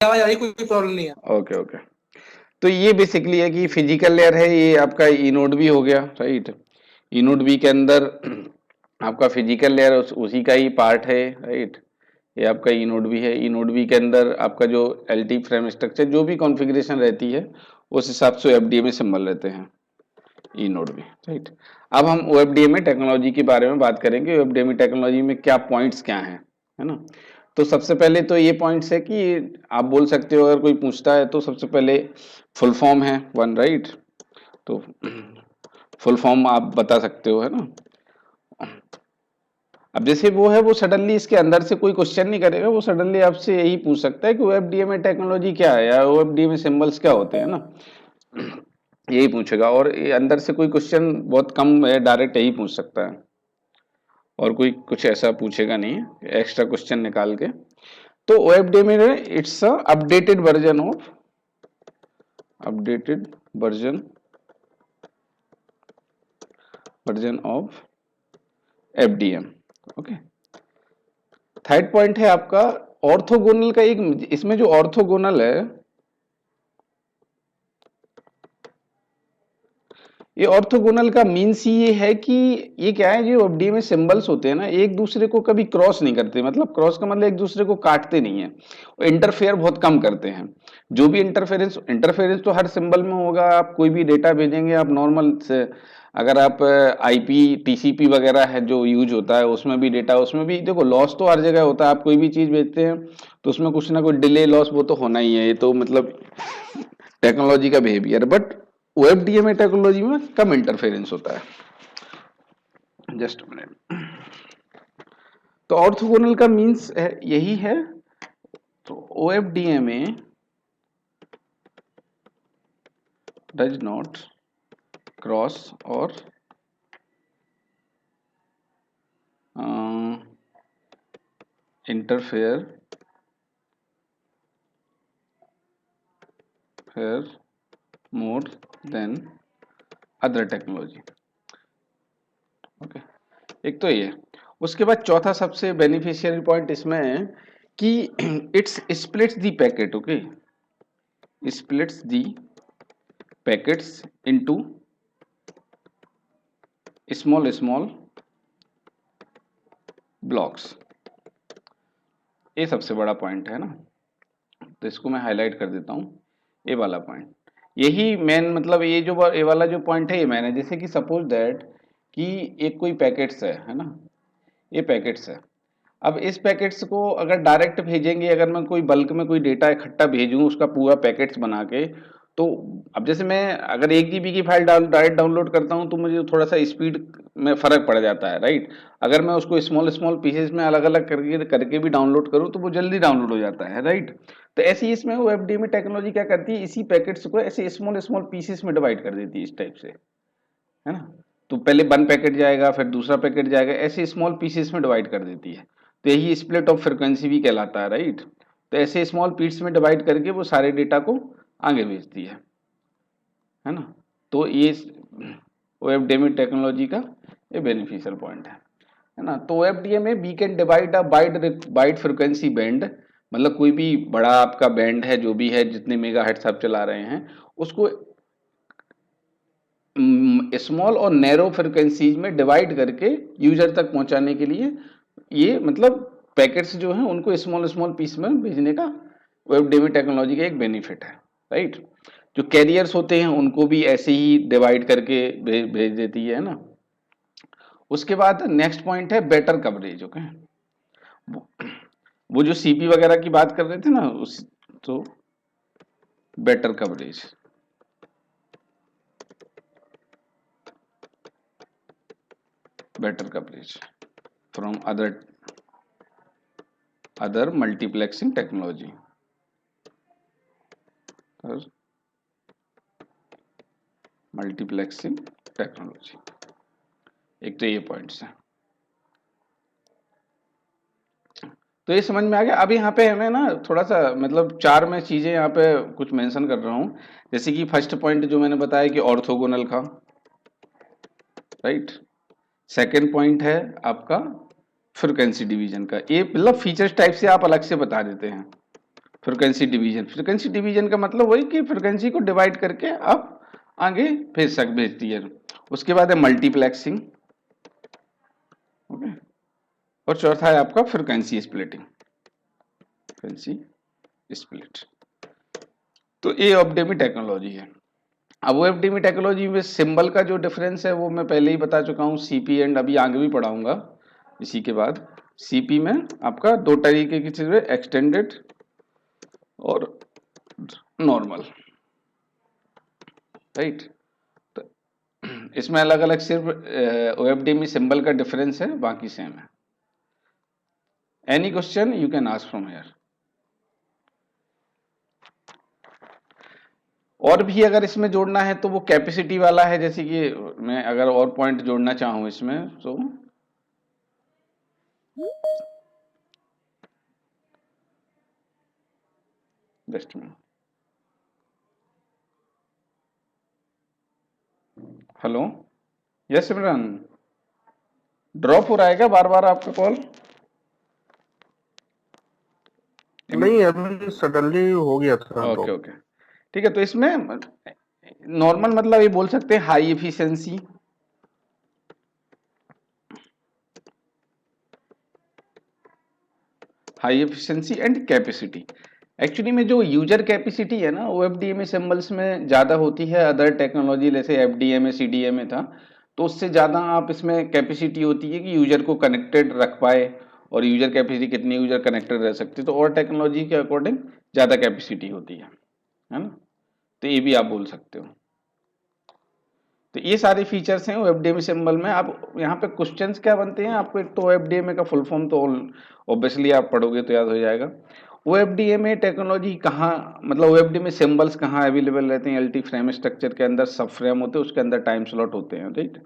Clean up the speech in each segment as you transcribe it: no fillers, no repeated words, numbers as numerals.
आवाज आ रही, कोई प्रॉब्लम नहीं है। Okay okay. तो ये बेसिकली है कि फिजिकल लेयर है, ये आपका ई नोड भी हो गया, राइट। ई नोड बी के अंदर आपका फिजिकल लेयर उसी का ही पार्ट है, राइट। ये आपका ई नोड भी है। ई नोड बी के अंदर आपका जो एल टी फ्रेम स्ट्रक्चर जो भी कॉन्फ़िगरेशन रहती है उस हिसाब से एफडीए में सिंबल रहते हैं ई नोड भी, राइट। अब हम ओएफडीएमए टेक्नोलॉजी के बारे में बात करेंगे। ओएफडीएमए टेक्नोलॉजी में क्या पॉइंट्स क्या हैं, है ना। तो सबसे पहले तो ये पॉइंट्स है कि आप बोल सकते हो, अगर कोई पूछता है तो सबसे पहले फुल फॉर्म है वन, राइट। तो फुल फॉर्म आप बता सकते हो, है ना। अब जैसे वो है, वो सडनली इसके अंदर से कोई क्वेश्चन नहीं करेगा, वो सडनली आपसे यही पूछ सकता है कि ओएफडीएमए टेक्नोलॉजी क्या है या ओएफडीएमए सिंबल्स क्या होते हैं ना, यही पूछेगा। और ये अंदर से कोई क्वेश्चन बहुत कम है, डायरेक्ट यही पूछ सकता है, और कोई कुछ ऐसा पूछेगा नहीं एक्स्ट्रा क्वेश्चन निकाल के। तो ओएफडीएमए में it's a updated version of FDM. Okay. Third point है आपका ऑर्थोगोनल का। एक इसमें जो ऑर्थोगोनल है, ये ऑर्थोगोनल का मीन्स ये है कि ये क्या है, जो एफडी में सिंबल्स होते हैं ना, एक दूसरे को कभी क्रॉस नहीं करते। मतलब क्रॉस का मतलब एक दूसरे को काटते नहीं है, इंटरफेयर बहुत कम करते हैं। जो भी इंटरफेरेंस इंटरफेरेंस तो हर सिंबल में होगा। आप कोई भी डेटा भेजेंगे, आप नॉर्मल से अगर आप आईपी टीसीपी वगैरह है जो यूज होता है, उसमें भी डेटा, उसमें भी देखो लॉस तो हर जगह होता है। आप कोई भी चीज भेजते हैं तो उसमें कुछ ना कुछ डिले लॉस वो तो होना ही है, ये तो मतलब टेक्नोलॉजी का बिहेवियर। बट ओएफडीएमए टेक्नोलॉजी में कम इंटरफेरेंस होता है। Just minute. तो ऑर्थोगोनल का मीन्स है यही है। तो ओएफडीएमए डज नॉट क्रॉस और interfere fair more than other technology. Okay, एक तो ये। उसके बाद चौथा सबसे बेनिफिशियल पॉइंट इसमें है कि it's splits the packet. Okay, splits the packets into small blocks। ये सबसे बड़ा पॉइंट है ना, तो इसको मैं हाईलाइट कर देता हूँ। ये वाला पॉइंट यही मेन, मतलब ये जो ये वाला जो पॉइंट है ये मैंने, जैसे कि सपोज दैट कि एक कोई पैकेट्स है ना, ये पैकेट्स है। अब इस पैकेट्स को अगर डायरेक्ट भेजेंगे, अगर मैं कोई बल्क में कोई डेटा इकट्ठा भेजूं उसका पूरा पैकेट्स बना के, तो अब जैसे मैं अगर 1 GB की फाइल डायरेक्ट डाउनलोड करता हूं तो मुझे थोड़ा सा स्पीड में फर्क पड़ जाता है, राइट। अगर मैं उसको स्मॉल स्मॉल पीसेस में अलग अलग करके करके भी डाउनलोड करूं तो वो जल्दी डाउनलोड हो जाता है, राइट। तो ऐसे ही इसमें वो एफडीएमए टेक्नोलॉजी क्या करती है, इसी पैकेट्स को ऐसे स्मॉल स्मॉल पीसेस में डिवाइड कर देती है इस टाइप से, है ना। तो पहले वन पैकेट जाएगा, फिर दूसरा पैकेट जाएगा, ऐसे स्मॉल पीसेस में डिवाइड कर देती है। तो यही स्प्लिट ऑफ फ्रिक्वेंसी भी कहलाता है, राइट। तो ऐसे स्मॉल पीस में डिवाइड करके वो सारे डेटा को आगे भेजती है ना। तो ये ओएफडीएमए टेक्नोलॉजी का ये बेनिफिशियल पॉइंट है ना। तो OFDMA we can divide a wide frequency band. मतलब कोई भी बड़ा आपका बैंड है जो भी है, जितने मेगाहर्ट्ज आप चला रहे हैं, उसको स्मॉल और नैरो फ्रिक्वेंसीज में डिवाइड करके यूजर तक पहुंचाने के लिए, ये मतलब पैकेट्स जो हैं उनको स्मॉल स्मॉल पीस में भेजने का वेब डेवी टेक्नोलॉजी का एक बेनिफिट है, राइट। जो कैरियर्स होते हैं उनको भी ऐसे ही डिवाइड करके भेज देती है ना। उसके बाद नेक्स्ट पॉइंट है बेटर कवरेज। ओके, वो वो जो सीपी वगैरह की बात कर रहे थे ना उस, तो better coverage, better coverage from other multiplexing technology, multiplexing technology. एक तो ये पॉइंट्स है। तो ये समझ में आ गया। अब यहाँ पे हमें ना थोड़ा सा मतलब चार में चीजें यहाँ पे कुछ मेंशन कर रहा हूँ। जैसे कि फर्स्ट पॉइंट जो मैंने बताया कि ऑर्थोगोनल का, राइट। सेकंड पॉइंट है आपका फ्रीक्वेंसी डिवीजन का। ये मतलब फीचर्स टाइप से आप अलग से बता देते हैं, फ्रिक्वेंसी डिवीजन, फ्रिक्वेंसी डिवीजन का मतलब वही कि फ्रिक्वेंसी को डिवाइड करके आप आगे भेज दिए। उसके बाद है मल्टीप्लेक्सिंग, ओके, और चौथा है आपका फ्रिक्वेंसी स्प्लिटिंग, फ्रिक्वेंसी स्प्लिट। तो ये एफडीएमई टेक्नोलॉजी है। अब वो एफडीएमई टेक्नोलॉजी में सिंबल का जो डिफरेंस है वो मैं पहले ही बता चुका हूँ, सीपी एंड अभी आगे भी पढ़ाऊंगा इसी के बाद। सीपी में आपका दो तरीके की चीजें, एक्सटेंडेड और नॉर्मल, राइट। तो इसमें अलग अलग सिर्फ ओएफडीएमई सिंबल का डिफरेंस है, बाकी सेम है। Any question you can ask from here. और भी अगर इसमें जोड़ना है तो वो कैपेसिटी वाला है, जैसे कि मैं अगर और पॉइंट जोड़ना चाहूं इसमें तो जस्ट में, हेलो, यस सिमरन, ड्रॉप हो रहा है क्या बार बार आपका कॉल? नहीं, अभी सडनली हो गया था ओके ड्रॉप। ओके, ठीक है। तो इसमें नॉर्मल मतलब ये बोल सकते हैं high efficiency, high efficiency and capacity. Actually में जो यूजर कैपेसिटी है ना वो एफडीएमए सिंबल्स में ज़्यादा होती है, अदर टेक्नोलॉजी जैसे एफडीएमए सीडीएमए था तो उससे ज़्यादा आप इसमें कैपेसिटी होती है कि यूजर को कनेक्टेड रख पाए, और यूजर कैपेसिटी कितने यूजर कनेक्टेड रह सकते, तो और टेक्नोलॉजी के अकॉर्डिंग ज़्यादा कैपेसिटी होती है ना। तो ये भी आप बोल सकते हो। तो ये सारे फीचर्स हैं एफडीएमए सिंबल में। आप यहाँ पे क्वेश्चंस क्या बनते हैं आपको, एक तो एफडीएमए का फुल फॉर्म तो ऑब्वियसली आप पढ़ोगे तो याद हो जाएगा। ओएफडीएमए टेक्नोलॉजी कहाँ, मतलब ओएफडीएमए सिंबल्स कहाँ अवेलेबल रहते हैं? एलटी फ्रेम स्ट्रक्चर के अंदर सब फ्रेम होते हैं, उसके अंदर टाइम स्लॉट होते हैं, राइट।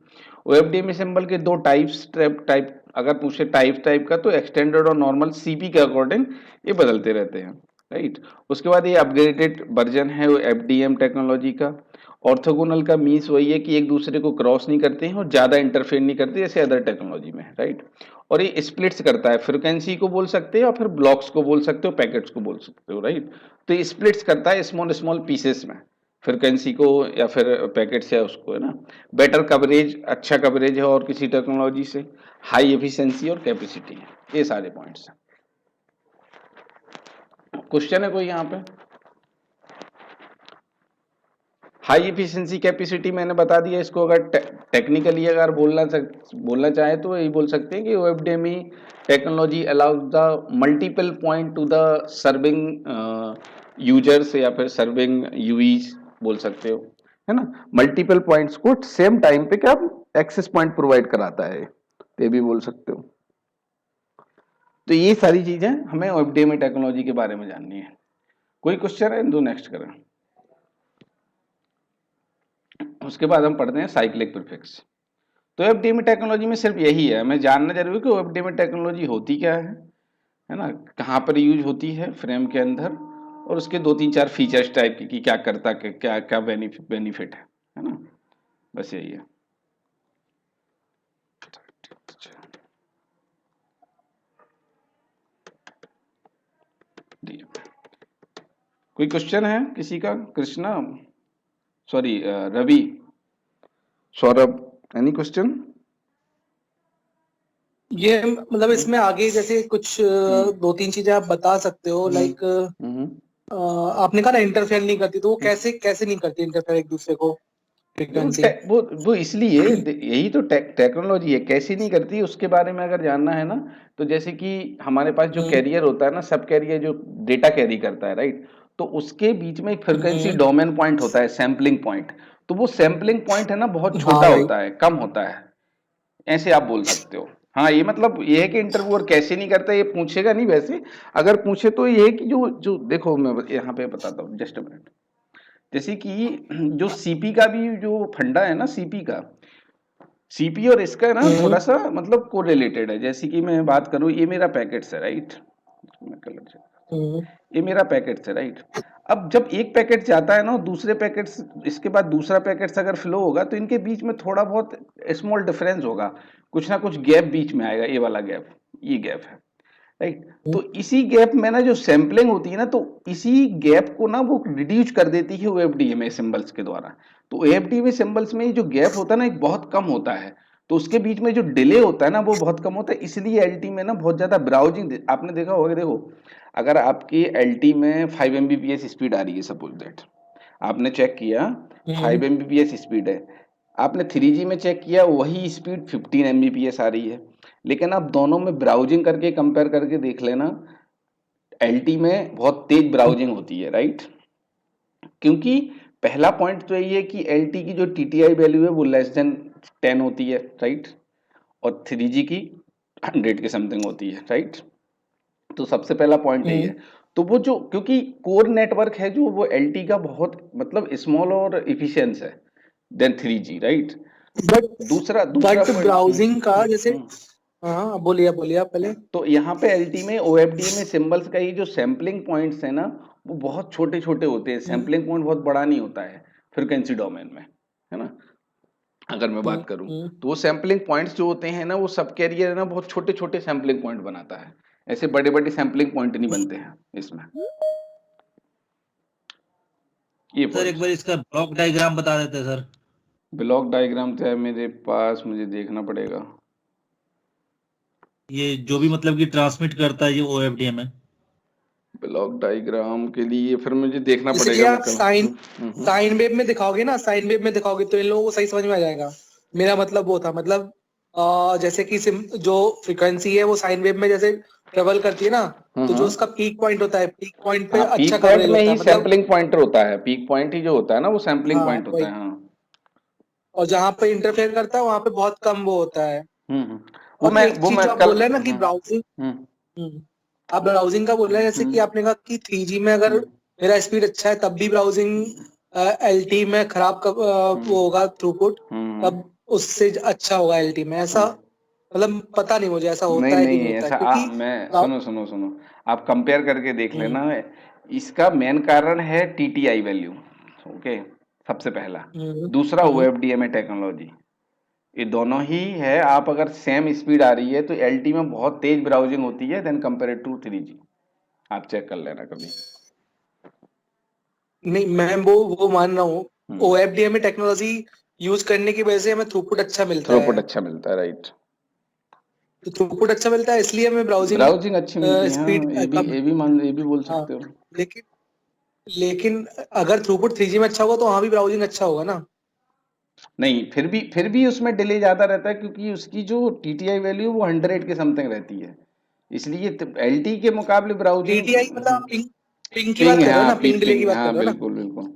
ओएफडीएमए सिंबल के दो टाइप्स, टाइप अगर पूछे टाइप का, तो एक्सटेंडेड और नॉर्मल सीपी के अकॉर्डिंग ये बदलते रहते हैं, राइट। उसके बाद ये अपग्रेडेड वर्जन है एफडीएम टेक्नोलॉजी का। ऑर्थोगोनल का मीन्स वही है कि एक दूसरे को क्रॉस नहीं करते हैं और ज्यादा इंटरफेयर नहीं करते जैसे अदर टेक्नोलॉजी में, राइट। और ये स्प्लिट्स करता है, फ्रिक्वेंसी को बोल सकते हो या फिर ब्लॉक्स को बोल सकते हो, पैकेट्स को बोल सकते हो, राइट। तो ये स्प्लिट्स करता है स्मॉल स्मॉल पीसेस में, फ्रिक्वेंसी को या फिर पैकेट्स या उसको, है ना। बेटर कवरेज, अच्छा कवरेज है और किसी टेक्नोलॉजी से, हाई एफिशिएंसी और कैपेसिटी है, ये सारे पॉइंट्स हैं। क्वेश्चन है कोई यहाँ पे? हाई एफिशिएंसी कैपेसिटी मैंने बता दिया, इसको अगर टेक्निकली अगर बोलना चाहे तो यही बोल सकते हैं कि OFDMA technology allows the multiple point to the serving users या फिर सर्विंग यूईज बोल सकते हो, है ना। मल्टीपल पॉइंट्स को सेम टाइम पे क्या एक्सेस पॉइंट प्रोवाइड कराता है, ये भी बोल सकते हो। तो ये सारी चीजें हमें ओएफडीएमई टेक्नोलॉजी के बारे में जाननी है। कोई क्वेश्चन है तो नेक्स्ट करें। उसके बाद हम पढ़ते हैं साइक्लिक प्रीफिक्स। तो एफडीएमई टेक्नोलॉजी में सिर्फ यही है, हमें जानना जरूरी है कि एफडीएमई टेक्नोलॉजी होती क्या है ना, कहाँ पर यूज होती है फ्रेम के अंदर, और उसके दो तीन चार फीचर्स टाइप की कि क्या करता, क्या क्या बेनिफिट है ना, बस यही है। कोई क्वेश्चन है किसी का? Krishna, sorry Ravi, Saurabh, any question? ये मतलब इसमें आगे जैसे कुछ दो तीन चीजें आप बता सकते हो, लाइक आपने कहा ना इंटरफेयर नहीं करती, तो वो कैसे कैसे नहीं करती इंटरफेयर एक दूसरे को, फ्रीक्वेंसी? वो इसलिए यही तो टेक्नोलॉजी है, कैसी नहीं करती उसके बारे में अगर जानना है ना, तो जैसे कि हमारे पास जो कैरियर होता है ना, सब कैरियर जो डेटा कैरी करता है, राइट, तो उसके बीच में एक फ्रिक्वेंसी डोमेन पॉइंट होता है, सैम्पलिंग पॉइंट। तो वो सैम्पलिंग पॉइंट है ना बहुत छोटा हाँ होता है, कम होता है, ऐसे आप बोल सकते हो। हाँ, ये मतलब ये है कि इंटरव्यूअर कैसे नहीं करता ये पूछेगा नहीं, वैसे अगर पूछे तो ये है कि जो जो देखो मैं यहाँ पे बताता हूँ, जस्ट अ मिनट। जैसे कि जो सीपी का भी जो फंडा है ना, सीपी का, सीपी और इसका ना थोड़ा सा मतलब कोरिलेटेड है। जैसे कि मैं बात करूं, ये मेरा पैकेट्स है, राइट, मैं कलर चेक, ये मेरा पैकेट्स है, राइट। अब जब एक पैकेट जाता है ना, दूसरे पैकेट्स, इसके बाद दूसरा पैकेट्स अगर फ्लो होगा तो इनके बीच में थोड़ा बहुत स्मॉल डिफरेंस होगा, कुछ ना कुछ गैप बीच में आएगा, ये वाला गैप, ये गैप है, राइट। तो इसी गैप में ना जो सैम्पलिंग होती है ना, तो इसी गैप को ना वो रिड्यूस कर देती है ओएफडीएमए सिंबल्स के द्वारा। तो ओएफडीएमए सिंबल्स में जो गैप होता है ना, एक बहुत कम होता है, तो उसके बीच में जो डिले होता है ना वो बहुत कम होता है, इसलिए एलटी में ना बहुत ज्यादा ब्राउजिंग आपने देखा होगा। देखो, अगर आपकी एलटी में 5 Mbps स्पीड आ रही है, सपोज दैट आपने चेक किया 5 Mbps स्पीड है, आपने 3G में चेक किया वही स्पीड 15 Mbps आ रही है, लेकिन आप दोनों में ब्राउजिंग करके कंपेयर करके देख लेना, एलटी में बहुत तेज ब्राउजिंग होती है, राइट। क्योंकि पहला पॉइंट तो यही है कि एलटी की जो टीटीआई वैल्यू है वो लेस देन 10 होती है, राइट, और 3G की 100 के समथिंग होती है, राइट। तो सबसे पहला पॉइंट यही है। तो वो जो, क्योंकि कोर नेटवर्क है जो, वो एलटी का बहुत मतलब स्मॉल और इफिशियंस है देन 3G, राइट। बट दूसरा ब्राउजिंग का जैसे, पॉइंट, हाँ बोलिए आप पहले। तो यहाँ पे एलटी में ओएफडी में सिंबल्स का ये जो सैम्पलिंग पॉइंट्स है ना, वो बहुत छोटे छोटे होते हैं, सैम्पलिंग पॉइंट बहुत बड़ा नहीं होता है फ्रिक्वेंसी डोमेन में, है ना। अगर मैं बात करूं तो वो सैम्पलिंग पॉइंट्स जो होते हैं ना, वो सब कैरियर है ना बहुत छोटे छोटे सैम्पलिंग पॉइंट बनाता है, ऐसे बड़े बड़े सैम्पलिंग पॉइंट नहीं बनते हैं इसमें। ये सर एक बार इसका ब्लॉक डायग्राम बता देते सर। ब्लॉक डायग्राम तो है मेरे पास, मुझे देखना पड़ेगा। ये जो भी मतलब कि ट्रांसमिट करता है ये ओएफडीएम है। ब्लॉक डायग्राम के लिए फिर मुझे देखना जैसे कि पड़ेगा, आप साइन वेव में दिखाओगे ना, साइन वेव में दिखाओगे तो इन लोगों को सही समझ में आ जाएगा। मेरा मतलब वो था, मतलब जैसे कि जो फ्रीक्वेंसी है वो साइन वेव में जैसे ट्रेवल करती है ना, तो जो उसका पीक पॉइंट होता है, पीक पॉइंट पे हाँ, अच्छा पीक पॉइंट कवरेज में होता ही है, मतलब सैम्पलिंग पॉइंटर होता है, पीक पॉइंट ही जो होता है ना वो सैम्पलिंग पॉइंट होता है। हाँ, और जहाँ पे इंटरफेयर करता है वहां पे बहुत कम वो होता है। वो और एक चीज मैं जो आप कल बोल रहे हैं ना कि ब्राउजिंग, आप ब्राउजिंग का बोल रहे हैं, जैसे कि आपने कहा कि 3G में अगर मेरा स्पीड अच्छा है तब भी ब्राउजिंग एलटी में खराब वो होगा थ्रूपुट, तब उससे अच्छा होगा एलटी में, ऐसा मतलब पता नहीं मुझे ऐसा होता है कि नहीं होता है, ऐसा क्योंकि मैं सुनो, आप कंपेयर करके देख लेना। इसका मेन कारण है टीटीआई वैल्यू, ओके, सबसे पहला। दूसरा ओएफडीएमए टेक्नोलॉजी, ये दोनों ही है। आप अगर सेम स्पीड आ रही है तो एलटी में बहुत तेज ब्राउजिंग होती है देन कंपेयर टू 3G, आप चेक कर लेना कभी। नहीं, मैं वो मान रहा हूँ ओएफडीएमए टेक्नोलॉजी यूज करने की वजह से हमें थ्रूपुट अच्छा मिलता है, राइट। तो थ्रूपुट अच्छा मिलता है इसलिए हमें ब्राउजिंग अच्छी मिलती है, हाँ, स्पीड कम। ये भी बोल हाँ, सकते हो। लेकिन अगर थ्रूपुट 3G में अच्छा होगा तो वहां भी ब्राउजिंग अच्छा होगा ना। नहीं, फिर भी उसमें डिले ज्यादा रहता है, क्योंकि उसकी जो टीटीआई वैल्यू वो 100 के समथिंग रहती है, इसलिए एलटी के मुकाबले ब्राउजिंग टीटीआई मतलब पिंग की पिंग बात है, कर रहे हो हाँ, ना, पिंग डिले की पिंग, बात कर हाँ, रहे हो ना। बिल्कुल बिल्कुल।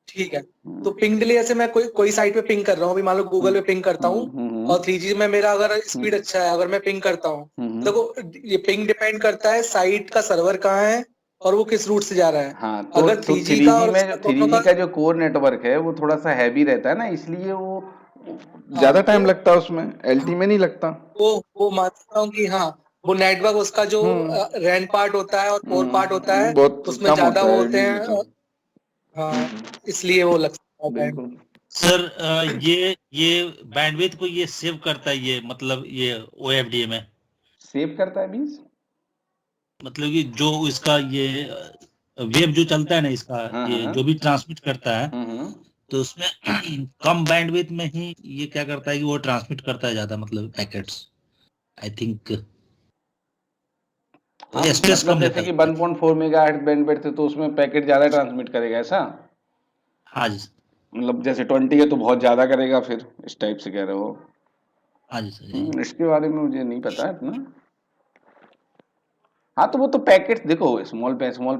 ठीक है, तो पिंग डिले जैसे मैं कोई साइट पे पिंग कर रहा हूँ, अभी मान लो गूगल पे पिंग करता हूँ, और 3G में मेरा अगर स्पीड अच्छा है, अगर मैं पिंग करता हूँ, देखो ये पिंग डिपेंड करता है साइट का सर्वर कहाँ है और वो किस रूट से जा रहा है। हाँ, तो अगर 3G का 3G और में दोनों 3G का जो कोर नेटवर्क है वो थोड़ा सा हैवी रहता है ना, इसलिए वो हाँ, ज्यादा टाइम लगता है उसमें, एलटी में नहीं लगता। वो मानता हूँ कि हाँ, वो नेटवर्क उसका जो रैन पार्ट होता है और कोर पार्ट होता है बहुत उसमें कम ज्यादा होता वो है होते हैं, ड्यूरेशन। हाँ, इसलिए वो लगता है टाइम। बिल्कुल। सर ये बैंडविड्थ को ये सेव करता है, ये मतलब ये ओएफडीएम है, सेव करता है मींस, मतलब कि जो इसका ये वेब जो चलता है ना इसका, ये जो भी ट्रांसमिट करता है, तो उसमें कम बैंडविड्थ में ही ये क्या करता है कि वो ट्रांसमिट करता है ज्यादा, मतलब पैकेट्स, आई थिंक हाँ, स्ट्रेस मतलब कम लेता जैसे है कि उसमें। 1.4 मेगाहर्ट्ज बैंडविड्थ है तो उसमें पैकेट ज्यादा ट्रांसमिट करेगा, ऐसा हाँ जी, मतलब जैसे 20 है तो बहुत ज्यादा करेगा, फिर इस टाइप से कह रहे हो। हाँ जी सर, जी। इसके बारे में मुझे नहीं पता है इतना। हाँ, तो वो तो पैकेट्स देखो, स्मॉल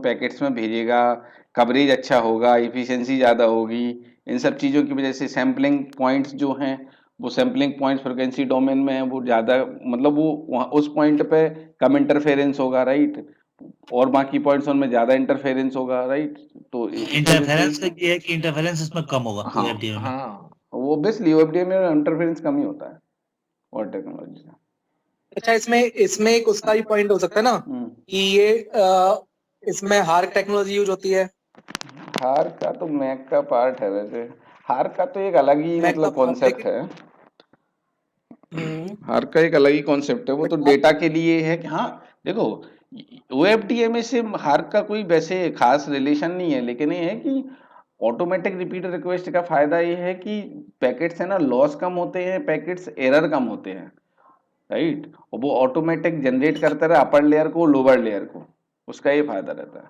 पैकेट्स में भेजेगा, कवरेज अच्छा होगा, इफिशिएंसी ज़्यादा होगी, इन सब चीज़ों की वजह से सैम्पलिंग पॉइंट्स जो हैं, वो सैम्पलिंग पॉइंट्स फ्रिक्वेंसी डोमेन में है, वो ज़्यादा मतलब वो वहाँ उस पॉइंट पे कम इंटरफेरेंस होगा, राइट, और बाकी पॉइंट्स उनमें ज़्यादा इंटरफेरेंस होगा, राइट। तो इस वजह से इंटरफेरेंस का ये है कि इंटरफेरेंस इसमें कम होगा हाँ, ओएफडीएम में। हाँ, वो ऑब्वियसली ओएफडीएम में इंटरफेरेंस कम ही होता है और टेक्नोलॉजी से। अच्छा, इसमें एक उसका भी पॉइंट हो सकता है ना कि ये इसमें हार्क टेक्नोलॉजी यूज होती है। हार का तो मैक का पार्ट है वैसे, हार का तो एक अलग ही मैक का मतलब पार्ट, कॉन्सेप्ट लेकिन है, हार का एक अलग ही कॉन्सेप्ट है, वो तो डेटा के लिए है कि हाँ, देखो OFDMA से हार्क का कोई वैसे खास रिलेशन नहीं है, लेकिन ये है कि ऑटोमेटिक रिपीट रिक्वेस्ट का फायदा ये है कि पैकेट्स है ना लॉस कम होते हैं, पैकेट्स एरर कम होते हैं, राइट। और वो ऑटोमेटिक जनरेट करता रहे अपर लेयर को लोअर लेयर को, उसका ये फायदा रहता है।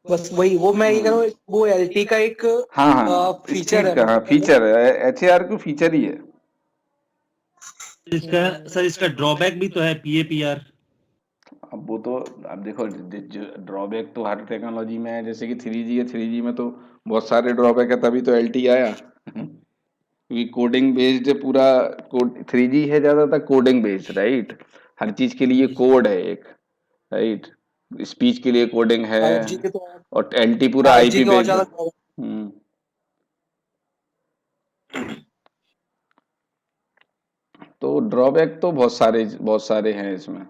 बस वही वो मैं ये कह रहा हूँ, वो एलटी का एक हाँ फीचर है, स्पीड का, हाँ मतलब फीचर है, HAR को फीचर ही है। इसका सर इसका ड्रॉबैक भी तो है PAPR। अब वो तो अब देखो ड्रॉबैक तो हर टेक्नोलॉजी में है, जैसे कि 3G है, 3G में तो बहुत सारे ड्रॉबैक है, तभी तो LTE आया क्योंकि कोडिंग बेस्ड पूरा, कोड 3G है ज्यादातर कोडिंग बेस्ड, राइट। हर चीज के लिए कोड है एक, राइट। स्पीच के लिए कोडिंग है, 5G के तो और LTE पूरा 5G IP के और बेस्ड है। ज्यादा तो ड्रॉबैक तो बहुत सारे हैं इसमें,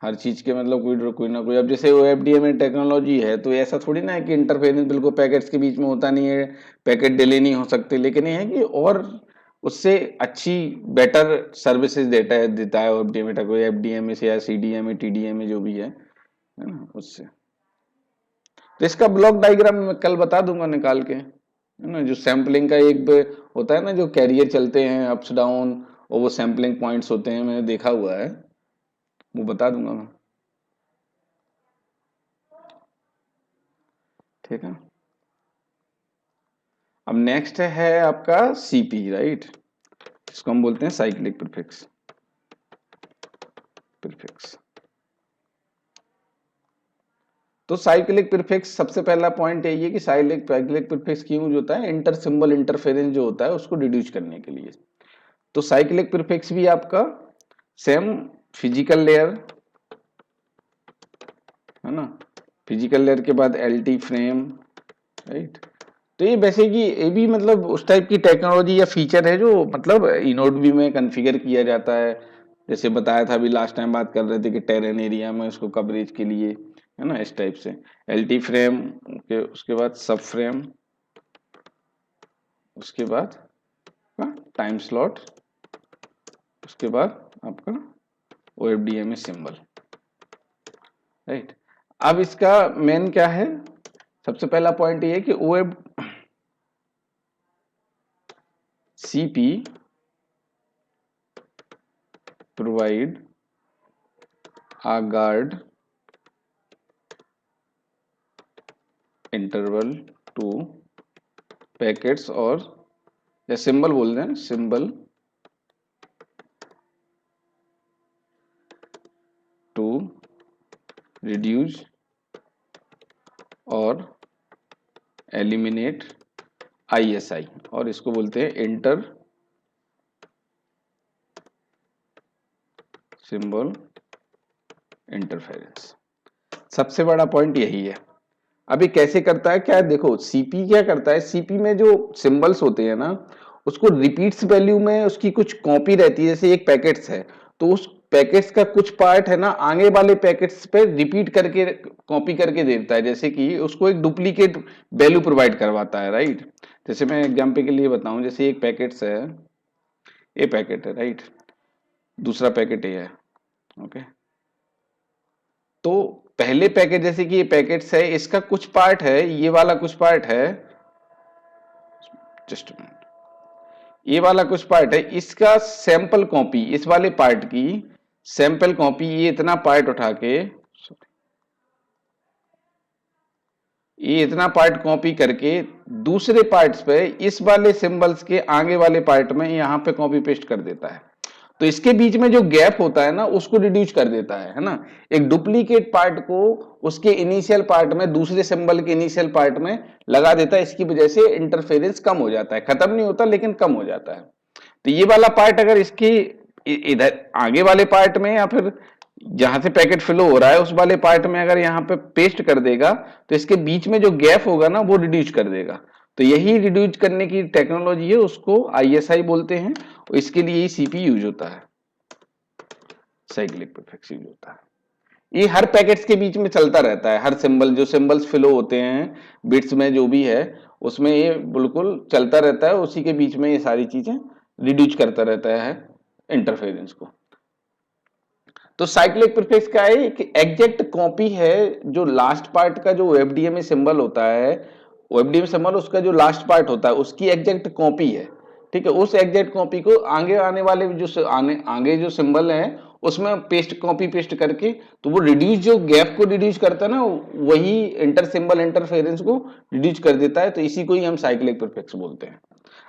हर चीज के मतलब कोई ना कोई। अब जैसे OFDMA टेक्नोलॉजी है तो ऐसा थोड़ी ना है कि इंटरफेरेंस बिल्कुल पैकेट्स के बीच में होता नहीं है, पैकेट डिले नहीं हो सकते, लेकिन ये है कि और उससे अच्छी बेटर सर्विसेज देता है OFDMA का, कोई FDMA से या CDMA TDMA जो भी है ना उससे। तो इसका ब्लॉक डायग्राम मैं कल बता दूंगा निकाल के, है ना। जो सैम्पलिंग का एक होता है ना, जो कैरियर चलते हैं अप्स डाउन, और वो सैम्पलिंग पॉइंट्स होते हैं, मैंने देखा हुआ है, वो बता दूंगा मैं, ठीक है। अब नेक्स्ट है आपका CP, राइट। इसको हम बोलते हैं साइक्लिक प्रीफिक्स। तो साइक्लिक प्रीफिक्स सबसे पहला पॉइंट यही है कि साइक्लिक प्रीफिक्स क्यों यूज होता है, इंटर सिंबल इंटरफेरेंस जो होता है उसको रिड्यूस करने के लिए। तो साइक्लिक प्रीफिक्स भी आपका सेम फिजिकल लेयर, है ना। फिजिकल लेयर के बाद LT फ्रेम, राइट। तो ये वैसे कि ये भी मतलब उस टाइप की टेक्नोलॉजी या फीचर है जो मतलब इनोड भी में कॉन्फ़िगर किया जाता है, जैसे बताया था अभी लास्ट टाइम बात कर रहे थे कि टेरेन एरिया में उसको कवरेज के लिए, है ना, इस टाइप से। LT फ्रेम के उसके बाद सब फ्रेम, उसके बाद टाइम स्लॉट, उसके बाद आपका OFDMA सिंबल, राइट। अब इसका मेन क्या है, सबसे पहला पॉइंट ये है कि CP provide a guard interval to packets, और या सिंबल बोल दें, सिंबल टू रिड्यूस और एलिमिनेट ISI, और इसको बोलते हैं इंटर सिंबल इंटरफेरेंस। सबसे बड़ा पॉइंट यही है। अभी कैसे करता है, क्या देखो CP क्या करता है, CP में जो सिंबल्स होते हैं ना उसको रिपीट्स वैल्यू में उसकी कुछ कॉपी रहती है, जैसे एक पैकेट्स है तो उस पैकेट्स का कुछ पार्ट है ना आगे वाले पैकेट्स पे रिपीट करके कॉपी करके देता है, जैसे कि उसको एक डुप्लीकेट वैल्यू प्रोवाइड करवाता है, राइट। जैसे मैं एग्जांपल के लिए बताऊं, जैसे एक पैकेट्स है, ये पैकेट है, राइट, दूसरा पैकेट ये है, ओके। तो पहले पैकेट, जैसे कि ये पैकेट्स है, इसका कुछ पार्ट है, ये वाला कुछ पार्ट है, जस्ट मिनट, ये वाला कुछ पार्ट है, इसका सैंपल कॉपी, इस वाले पार्ट की सैंपल कॉपी, ये इतना पार्ट उठा के, ये इतना पार्ट कॉपी करके दूसरे पार्ट्स पे इस वाले सिंबल्स के आगे वाले पार्ट में यहां पे कॉपी पेस्ट कर देता है। तो इसके बीच में जो गैप होता है ना उसको रिड्यूस कर देता है ना। एक डुप्लीकेट पार्ट को उसके इनिशियल पार्ट में, दूसरे सिंबल के इनिशियल पार्ट में लगा देता है, इसकी वजह से इंटरफेरेंस कम हो जाता है, खत्म नहीं होता लेकिन कम हो जाता है। तो ये वाला पार्ट अगर इसकी इधर आगे वाले पार्ट में या फिर जहां से पैकेट फ्लो हो रहा है उस वाले पार्ट में अगर यहाँ पे पेस्ट कर देगा तो इसके बीच में जो गैप होगा ना वो रिड्यूस कर देगा। तो यही रिड्यूस करने की टेक्नोलॉजी है, उसको ISI बोलते हैं, और इसके लिए ही CP यूज होता है, साइक्लिक प्रीफिक्स यूज होता है। ये हर पैकेट्स के बीच में चलता रहता है, हर सिंबल, जो सिंबल्स फ्लो होते हैं बिट्स में जो भी है उसमें ये बिल्कुल चलता रहता है, उसी के बीच में ये सारी चीजें रिड्यूस करता रहता है इंटरफेरेंस को। तो साइक्लिक प्रीफिक्स क्या है कि एग्जैक्ट कॉपी है, जो लास्ट पार्ट का जो एफडीएमए सिंबल होता है, एफडीएमए सिंबल उसका जो लास्ट पार्ट होता है उसकी एग्जैक्ट कॉपी है, ठीक है। उस एग्जैक्ट कॉपी को आगे आने वाले जो आगे जो सिंबल है उसमें पेस्ट कॉपी पेस्ट करके, तो वो रिड्यूस, जो गैप को रिड्यूस करता है ना, वही इंटर सिंबल इंटरफेरेंस को रिड्यूस कर देता है। तो इसी को ही हम साइक्लिक प्रीफिक्स बोलते हैं।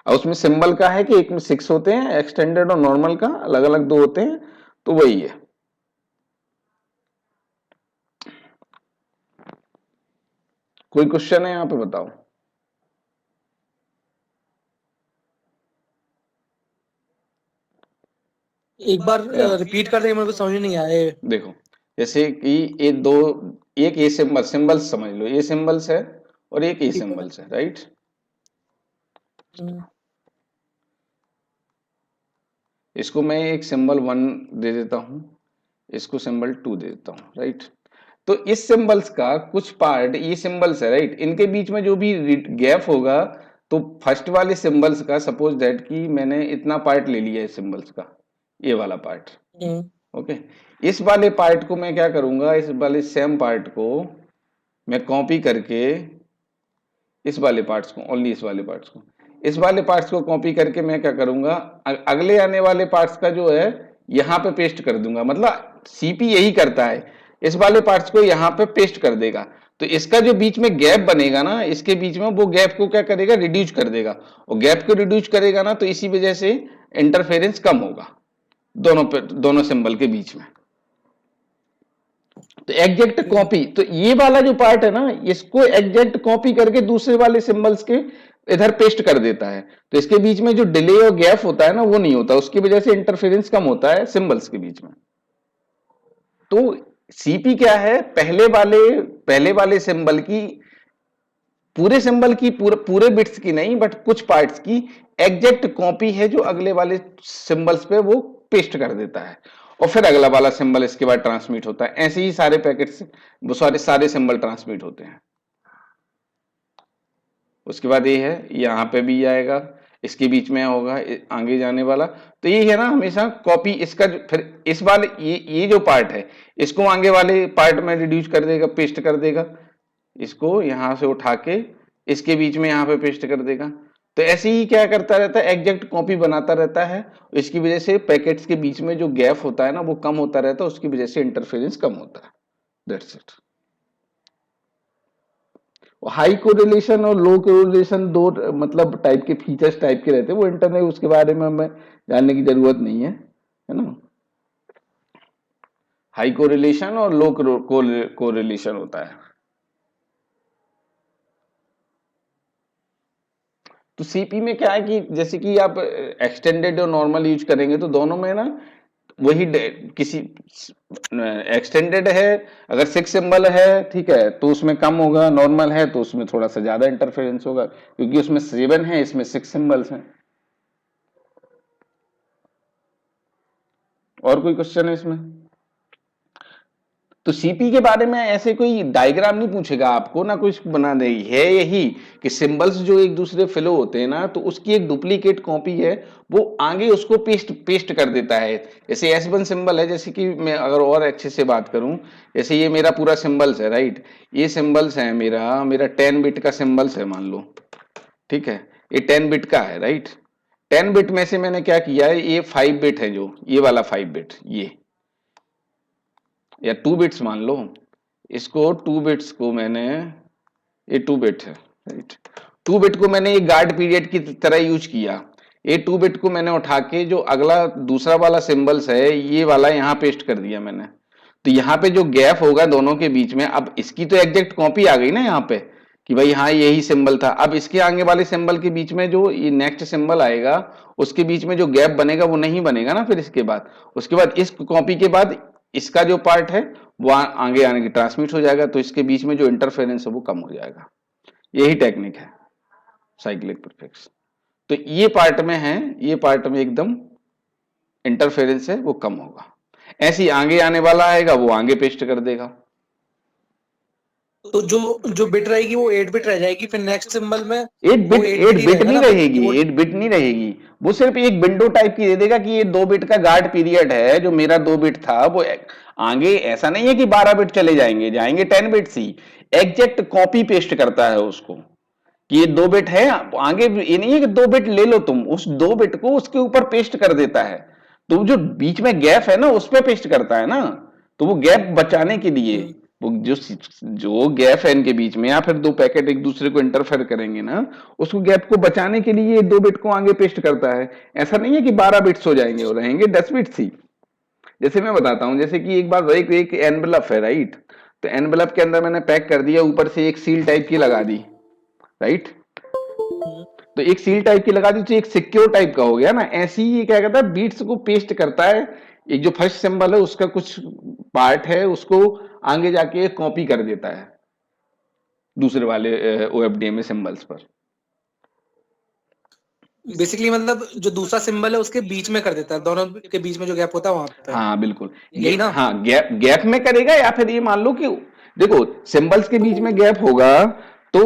और उसमें सिंबल का है कि एक में 6 होते हैं, एक्सटेंडेड और नॉर्मल का अलग अलग 2 होते हैं, तो वही है। कोई क्वेश्चन है यहाँ पे, बताओ। एक बार रिपीट कर देंगे, मेरे को समझ नहीं आया। देखो, जैसे कि ये दो, एक ए सिंबल्स समझ लो, ये सिंबल्स है और एक ए सिंबल्स है, राइट। इसको मैं एक सिंबल 1 दे देता हूं, इसको सिंबल 2 दे देता हूं, राइट। तो इस सिंबल्स का कुछ पार्ट, ये सिंबल्स है, राइट, इनके बीच में जो भी गैप होगा, तो फर्स्ट वाले सिंबल्स का सपोज दैट कि मैंने इतना पार्ट ले लिया है सिंबल्स का, ये वाला पार्ट, ओके। इस वाले पार्ट को मैं क्या करूंगा, इस वाले सेम पार्ट को मैं कॉपी करके इस वाले पार्ट्स को, ओनली इस वाले पार्ट्स को, इस वाले पार्ट्स को कॉपी करके मैं क्या करूंगा, अगले आने वाले पार्ट्स का जो है यहां पे पेस्ट कर दूंगा। मतलब सीपी यही करता है, इस वाले पार्ट्स को यहां पे पेस्ट कर देगा, तो इसका जो बीच में गैप बनेगा ना, इसके बीच में वो गैप को क्या करेगा, रिड्यूस कर देगा। और गैप को रिड्यूस करेगा ना, तो इसी वजह से इंटरफेरेंस कम होगा दोनों सिंबल के बीच में। तो एग्जैक्ट कॉपी, तो ये वाला जो पार्ट है ना, इसको एग्जैक्ट कॉपी करके दूसरे वाले सिंबल्स के इधर पेस्ट कर देता है, तो इसके बीच में जो डिले और गैप होता है ना, वो नहीं होता, उसकी वजह से इंटरफेरेंस कम होता है सिंबल्स के बीच में। तो सीपी क्या है, पहले वाले सिंबल की, पूरे सिंबल की, पूरे बिट्स की नहीं, बट कुछ पार्ट्स की एग्जैक्ट कॉपी है, जो अगले वाले सिंबल्स पे वो पेस्ट कर देता है, और फिर अगला वाला सिंबल इसके बाद ट्रांसमिट होता है। ऐसे ही सारे पैकेट्स, वो सारे सिंबल ट्रांसमिट होते हैं। उसके बाद ये है, यहाँ पे भी आएगा, इसके बीच में होगा आगे जाने वाला। तो ये है ना, हमेशा कॉपी, इसका फिर इस वाले ये जो पार्ट है, इसको आगे वाले पार्ट में रिड्यूस कर देगा, पेस्ट कर देगा, इसको यहां से उठा के इसके बीच में यहाँ पे पेस्ट कर देगा। तो ऐसे ही क्या करता रहता है, एग्जैक्ट कॉपी बनाता रहता है। इसकी वजह से पैकेट्स के बीच में जो गैप होता है ना, वो कम होता रहता है, उसकी वजह से इंटरफेरेंस कम होता है। That's it. हाई कोरिलेशन और लो कोरिलेशन दो मतलब टाइप के फीचर्स टाइप के रहते हैं, वो इंटरनेट, उसके बारे में हमें जानने की जरूरत नहीं है ना। हाई कोरिलेशन और लो कोरिलेशन होता है। तो सीपी में क्या है कि जैसे कि आप एक्सटेंडेड और नॉर्मल यूज करेंगे, तो दोनों में ना वही किसी एक्सटेंडेड है अगर 6 सिंबल है, ठीक है, तो उसमें कम होगा, नॉर्मल है तो उसमें थोड़ा सा ज्यादा इंटरफेरेंस होगा, क्योंकि उसमें 7 है, इसमें 6 सिंबल्स हैं। और कोई क्वेश्चन है इसमें? तो सीपी के बारे में ऐसे कोई डायग्राम नहीं पूछेगा आपको, ना कुछ बना देगी, है यही कि सिंबल्स जो एक दूसरे फ्लो होते हैं ना, तो उसकी एक डुप्लीकेट कॉपी है, वो आगे उसको पेस्ट कर देता है। जैसे S1 सिंबल है, जैसे कि मैं अगर और अच्छे से बात करूं, जैसे ये मेरा पूरा सिंबल्स है, राइट, ये सिंबल्स है मेरा 10 बिट का सिंबल्स है मान लो, ठीक है, ये 10 बिट का है, राइट। 10 बिट में से मैंने क्या किया है, ये 5 बिट है, जो ये वाला 5 बिट, ये या 2 बिट्स मान लो, इसको 2 बिट्स को मैंने, ये 2 बिट है, राइट, 2 बिट को मैंने एक गार्ड पीरियड की तरह यूज किया। ये 2 बिट को मैंने उठा के जो अगला दूसरा वाला सिंबल्स है, ये वाला यहाँ पेस्ट कर दिया मैंने। तो यहाँ पे जो गैप होगा दोनों के बीच में, अब इसकी तो एग्जैक्ट कॉपी आ गई ना यहाँ पे कि भाई हाँ यही सिंबल था। अब इसके आगे वाले सिंबल के बीच में जो ये नेक्स्ट सिंबल आएगा, उसके बीच में जो गैप बनेगा वो नहीं बनेगा ना फिर इसके बाद। उसके बाद इस कॉपी के बाद इसका जो पार्ट है वो आगे आने की ट्रांसमिट हो जाएगा, तो इसके बीच में जो इंटरफेरेंस है वो कम हो जाएगा। यही टेक्निक है साइक्लिक प्रीफिक्स। तो ये पार्ट में है, ये पार्ट में एकदम इंटरफेरेंस है वो कम होगा। ऐसे ही आगे आने वाला आएगा वो आगे पेस्ट कर देगा। तो जो बिट रहेगी वो 8 बिट रह जाएगी, फिर नेक्स्ट सिंबल में 8 वो बिट 8 8 बिट ही बिट रहेगा नहीं ना, रहेगी, वो 8 बिट नहीं रहेगी। वो सिर्फ एक विंडो टाइप की दे देगा कि ये 2 बिट का गार्ड पीरियड है, जो मेरा 2 बिट था वो आगे ऐसा नहीं है कि 12 बिट चले जाएंगे, जाएंगे 10 बिट्स ही। एग्जैक्ट कॉपी पेस्ट करता है उसको कि ये 2 बिट है, आगे ये नहीं है कि 2 बिट ले लो तुम, उस 2 बिट को उसके ऊपर पेस्ट कर देता है। तो जो बीच में गैप है ना उस पे पेस्ट करता है ना, तो वो गैप बचाने के लिए, वो जो गैप है इनके बीच में या फिर दो पैकेट एक दूसरे को इंटरफेयर करेंगे ना, उसको गैप को बचाने के लिए 2 बिट को आगे पेस्ट करता है। ऐसा नहीं है कि 12 बिट्स हो जाएंगे, वो रहेंगे 10 बिट्स ही। जैसे मैं बताता हूं, जैसे कि एक बार एक एनवेलप है, राइट, तो एनवेलप के अंदर मैंने पैक कर दिया, ऊपर से एक सील टाइप की लगा दी, राइट, तो एक सील टाइप की लगा दी तो एक सिक्योर टाइप का हो गया ना। ऐसे ही ये क्या करता है, बीट्स को पेस्ट करता है, एक जो फर्स्ट सिंबल है उसका कुछ पार्ट है उसको आगे जाके कॉपी कर देता है दूसरे वाले OFDMA सिंबल्स पर। बेसिकली मतलब जो दूसरा सिंबल है उसके बीच में कर देता है, दोनों के बीच में जो गैप होता है वहां पे। हाँ बिल्कुल, यही ना? हाँ गैप में करेगा, या फिर ये मान लो कि देखो सिंबल्स के बीच में गैप होगा तो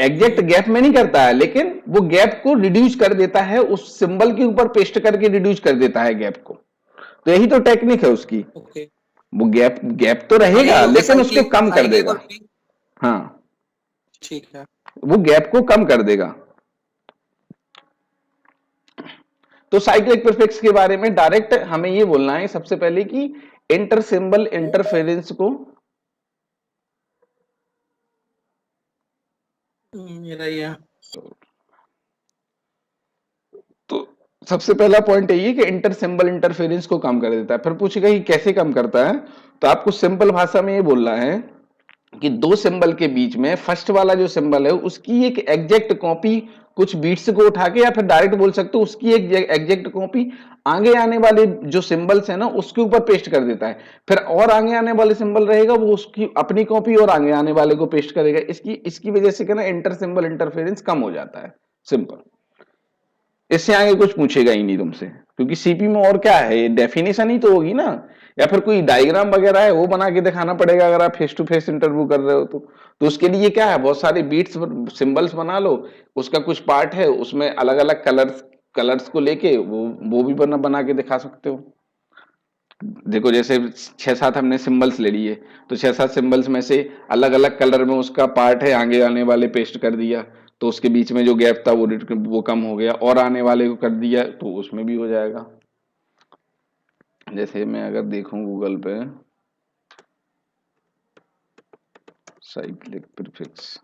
एग्जैक्ट गैप में नहीं करता है, लेकिन वो गैप को रिड्यूस कर देता है, उस सिंबल के ऊपर पेस्ट करके रिड्यूस कर देता है गैप को। तो यही तो टेक्निक है उसकी। ओके, वो गैप तो हाँ यही रहेगा हो गया लेकिन उसको साइक्लिक कम कर साइक्लिक देगा। और पी। हाँ, ठीक है। वो गैप को कम कर देगा। तो साइक्लिक प्रीफिक्स के बारे में डायरेक्ट हमें ये बोलना है सबसे पहले कि इंटर सिंबल इंटरफेरेंस को, मेरा ये तो सबसे पहला पॉइंट यही है कि इंटर सिंबल इंटरफेरेंस को कम कर देता है। फिर पूछेगा कि कैसे कम करता है, तो आपको सिंपल भाषा में ये बोलना है कि दो सिंबल के बीच में फर्स्ट वाला जो सिंबल है उसकी एक एग्जैक्ट कॉपी कुछ बीट्स को उठा के, या फिर डायरेक्ट बोल सकते हो उसकी एक एग्जैक्ट कॉपी आगे आने वाले जो सिंबल्स है ना उसके ऊपर पेस्ट कर देता है। फिर और आगे आने वाले सिंबल रहेगा वो उसकी अपनी कॉपी और आगे आने वाले को पेस्ट करेगा। इसकी वजह से क्या ना इंटर सिंबल इंटरफेरेंस कम हो जाता है। सिंपल, इससे आगे कुछ पूछेगा ही नहीं तुमसे, क्योंकि सीपी में और क्या है, डेफिनेशन ही तो होगी ना, या फिर कोई डायग्राम वगैरह है वो बना के दिखाना पड़ेगा अगर आप फेस टू फेस इंटरव्यू कर रहे हो तो उसके लिए क्या है, बहुत सारे बीट्स सिंबल्स बना लो, उसका कुछ पार्ट है उसमें अलग अलग कलर्स को लेके वो भी बना के दिखा सकते हो। देखो जैसे 6-7 हमने सिंबल्स ले लिए, तो 6-7 सिंबल्स में से अलग अलग कलर में उसका पार्ट है, आगे आने वाले पेस्ट कर दिया तो उसके बीच में जो गैप था वो कम हो गया, और आने वाले को कर दिया तो उसमें भी हो जाएगा। जैसे मैं अगर देखूं गूगल पे साइक्लिक प्रीफिक्स,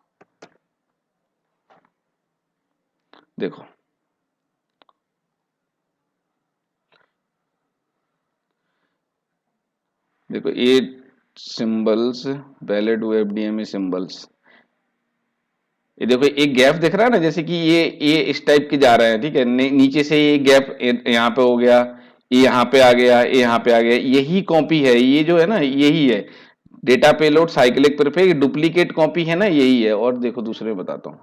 देखो देखो ये सिंबल्स वैलिड OFDMA सिंबल्स, ये देखो एक गैप दिख रहा है ना, जैसे कि ये इस टाइप के जा रहे हैं, ठीक है, नीचे से ये गैप यहाँ पे हो गया, ये यहाँ पे आ गया, ये यहाँ पे आ गया, यही कॉपी है, ये जो है ना यही है data payload cyclic prefix, duplicate copy है ना यही है। और देखो दूसरे बताता हूँ,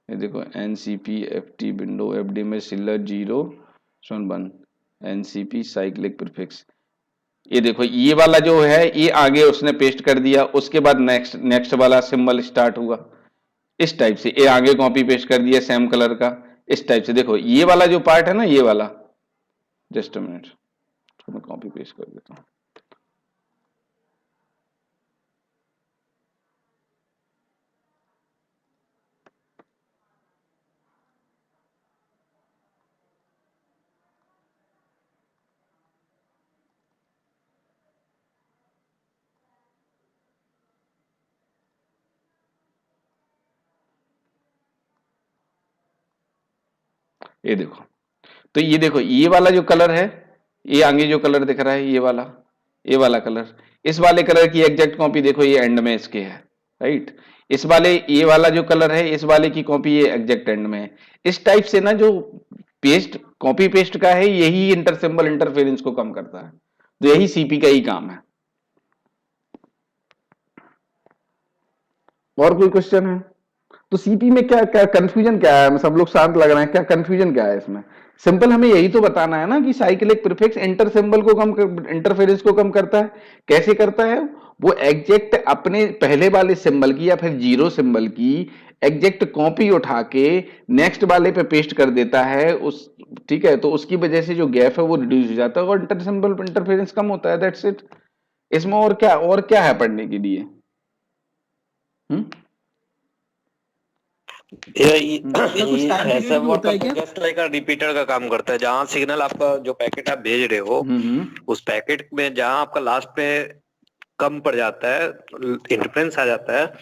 ये देखो NCP-FT window FDMA sealer 0.1 NCP cyclic prefix, ये देखो ये वाला जो है ये आगे उसने पेस्ट कर दिया, उसके बाद नेक्स्ट वाला सिंबल स्टार्ट हुआ इस टाइप से, ये आगे कॉपी पेस्ट कर दिया सेम कलर का इस टाइप से। देखो ये वाला जो पार्ट है ना ये वाला, जस्ट अ मिनट तो मैं कॉपी पेस्ट कर देता हूँ। ये देखो, तो ये देखो ये वाला जो कलर है, ये आगे जो कलर दिख रहा है ये वाला कलर, इस वाले कलर की एग्जैक्ट कॉपी देखो ये एंड में इसके है, राइट। इस वाले ये वाला जो कलर है इस वाले की कॉपी ये एग्जैक्ट एंड में है। इस टाइप से ना जो कॉपी पेस्ट का है यही इंटर सिंबल इंटरफेरेंस को कम करता है, तो यही सीपी का ही काम है। और कोई क्वेश्चन है? तो सीपी में क्या क्या कंफ्यूजन क्या है, सब लोग शांत लग रहे हैं, क्या कंफ्यूजन क्या है इसमें? सिंपल हमें यही तो बताना है ना कि साइक्लिक प्रीफिक्स इंटर सिंबल को इंटरफेरेंस को कम करता है। कैसे करता है? वो एग्जैक्ट अपने पहले वाले सिंबल की या फिर जीरो सिंबल की एग्जैक्ट कॉपी उठा के नेक्स्ट वाले पे पेस्ट कर देता है उस, ठीक है, तो उसकी वजह से जो गैप है वो रिड्यूस हो जाता है और इंटर सिंबल इंटरफेरेंस कम होता है। That's it. इसमें और क्या है पढ़ने के लिए? कुछ टाइम ऐसा पीरियड भी वो होता आपका है क्या? जस्ट लाइक रिपीटर का काम करता है, जहाँ सिग्नल आपका जो पैकेट आप भेज रहे हो उस पैकेट में जहाँ आपका लास्ट में कम पड़ जाता है, इंटरफेरेंस आ जाता है,